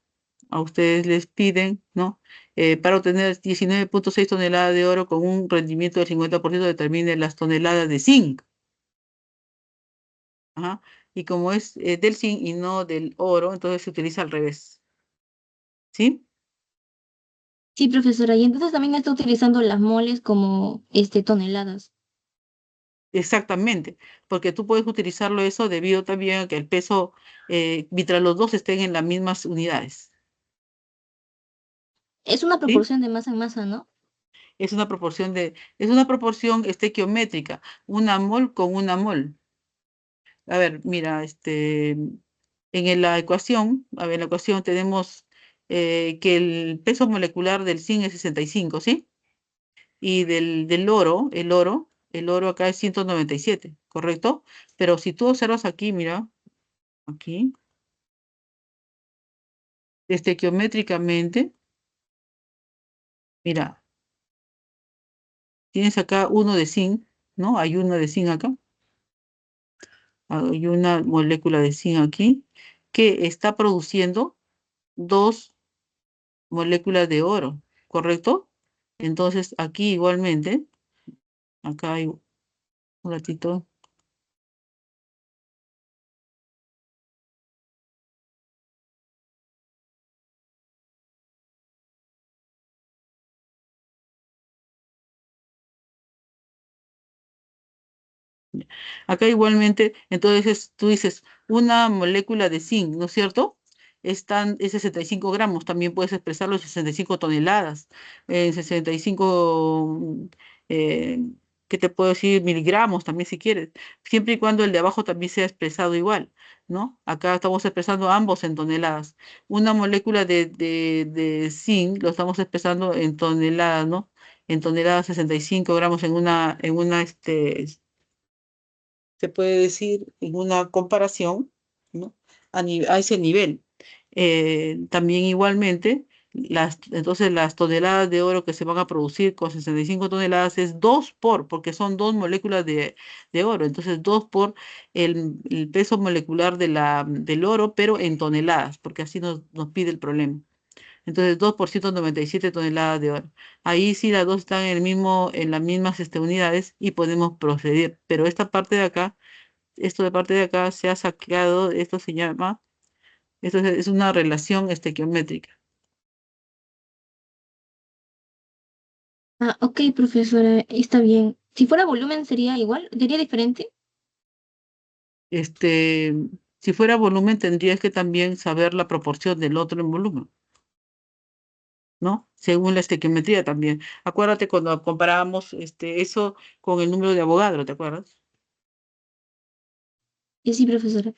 a ustedes les piden, ¿no? Para obtener 19.6 toneladas de oro con un rendimiento del 50%, determine las toneladas de zinc. Ajá. Y como es del zinc y no del oro, entonces se utiliza al revés. ¿Sí? Sí, profesora, y entonces también está utilizando las moles como toneladas. Exactamente. Porque tú puedes utilizarlo eso debido también a que el peso, mientras los dos estén en las mismas unidades. Es una ¿Sí? proporción de masa en masa, ¿no? Es una proporción estequiométrica, una mol con una mol. A ver, mira, la ecuación, a ver, en la ecuación tenemos que el peso molecular del zinc es 65, ¿sí? Y del oro, el oro acá es 197, ¿correcto? Pero si tú observas aquí, mira, aquí, estequiométricamente, mira, tienes acá uno de zinc, ¿no? Hay uno de zinc acá, hay una molécula de zinc aquí que está produciendo dos moléculas de oro, ¿correcto? Entonces aquí igualmente, acá hay un ratito, acá igualmente, entonces tú dices una molécula de zinc, ¿no es cierto? Es 65 gramos, también puedes expresarlo en 65 toneladas, en 65, eh, ¿qué te puedo decir? Miligramos también si quieres, siempre y cuando el de abajo también sea expresado igual, ¿no? Acá estamos expresando ambos en toneladas. Una molécula de zinc lo estamos expresando en toneladas, ¿no? En toneladas 65 gramos se puede decir en una comparación, ¿no? A ese nivel. También igualmente, entonces las toneladas de oro que se van a producir con 65 toneladas es 2 porque son dos moléculas de oro, entonces 2 por el peso molecular del oro, pero en toneladas, porque así nos pide el problema. Entonces 2 por 197 toneladas de oro. Ahí sí las dos están en las mismas unidades y podemos proceder. Pero esta parte de acá, esto de parte de acá se ha sacado, esto se llama, esto es una relación estequiométrica. Ah, ok, profesora, está bien. Si fuera volumen sería igual, sería diferente. Este, si fuera volumen, tendrías que también saber la proporción del otro en volumen, ¿no? Según la estequiometría también. Acuérdate cuando comparábamos eso con el número de Avogadro, ¿te acuerdas? Sí, profesora.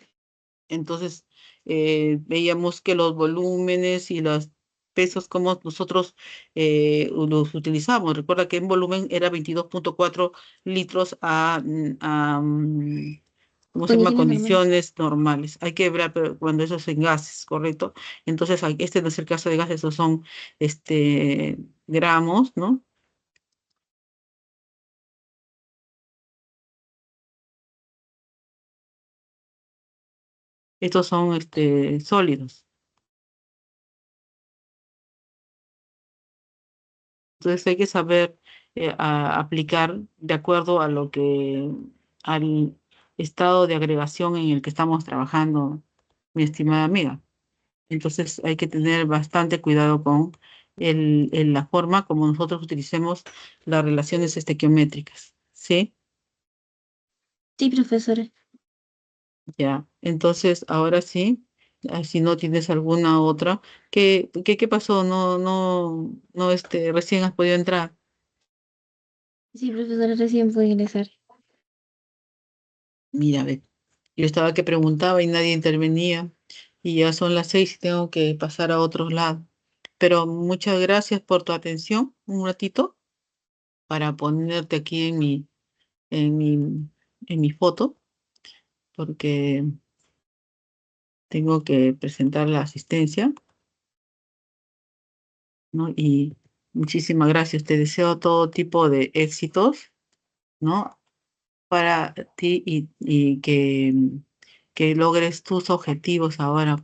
Entonces, veíamos que los volúmenes y los pesos, como nosotros los utilizamos. Recuerda que en volumen era 22.4 litros ¿cómo se llama? Condiciones normales. Condiciones normales. Hay que ver pero cuando eso es en gases, ¿correcto? Entonces, este no es el caso de gases, esos son gramos, ¿no? Estos son sólidos. Entonces hay que saber aplicar de acuerdo a lo que, al estado de agregación en el que estamos trabajando, mi estimada amiga. Entonces hay que tener bastante cuidado con la forma como nosotros utilicemos las relaciones estequiométricas, ¿sí? Sí, profesora. Ya. Entonces, ahora sí, si no tienes alguna otra, ¿qué pasó? No, recién has podido entrar. Sí, profesora, recién pude ingresar. Mira, ve, yo estaba que preguntaba y nadie intervenía y ya son las 6 y tengo que pasar a otros lados. Pero muchas gracias por tu atención, un ratito, para ponerte aquí en mi, en mi foto, porque tengo que presentar la asistencia, ¿no? Y muchísimas gracias. Te deseo todo tipo de éxitos, ¿no? Para ti y que logres tus objetivos ahora,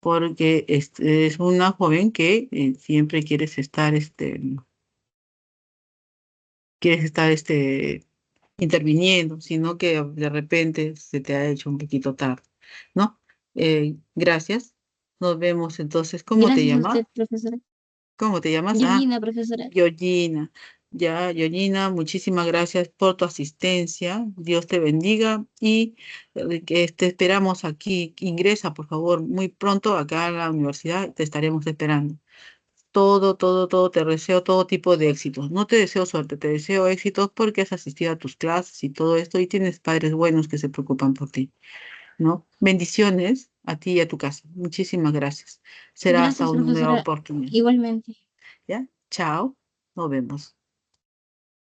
porque es una joven que siempre quieres estar interviniendo, sino que de repente se te ha hecho un poquito tarde, ¿no? Gracias. Nos vemos entonces. ¿Cómo te Gracias a llamas? usted, profesora. ¿Cómo te llamas? Ah, Georgina, profesora. Georgina. Ya, Georgina, muchísimas gracias por tu asistencia. Dios te bendiga y que te esperamos aquí. Ingresa, por favor, muy pronto acá a la universidad. Te estaremos esperando. Todo, te deseo todo tipo de éxitos. No te deseo suerte, te deseo éxitos porque has asistido a tus clases y todo esto y tienes padres buenos que se preocupan por ti, ¿no? Bendiciones a ti y a tu casa. Muchísimas gracias. Será hasta Gracias, una nueva profesora. oportunidad. Igualmente. ¿Ya? Chao. Nos vemos.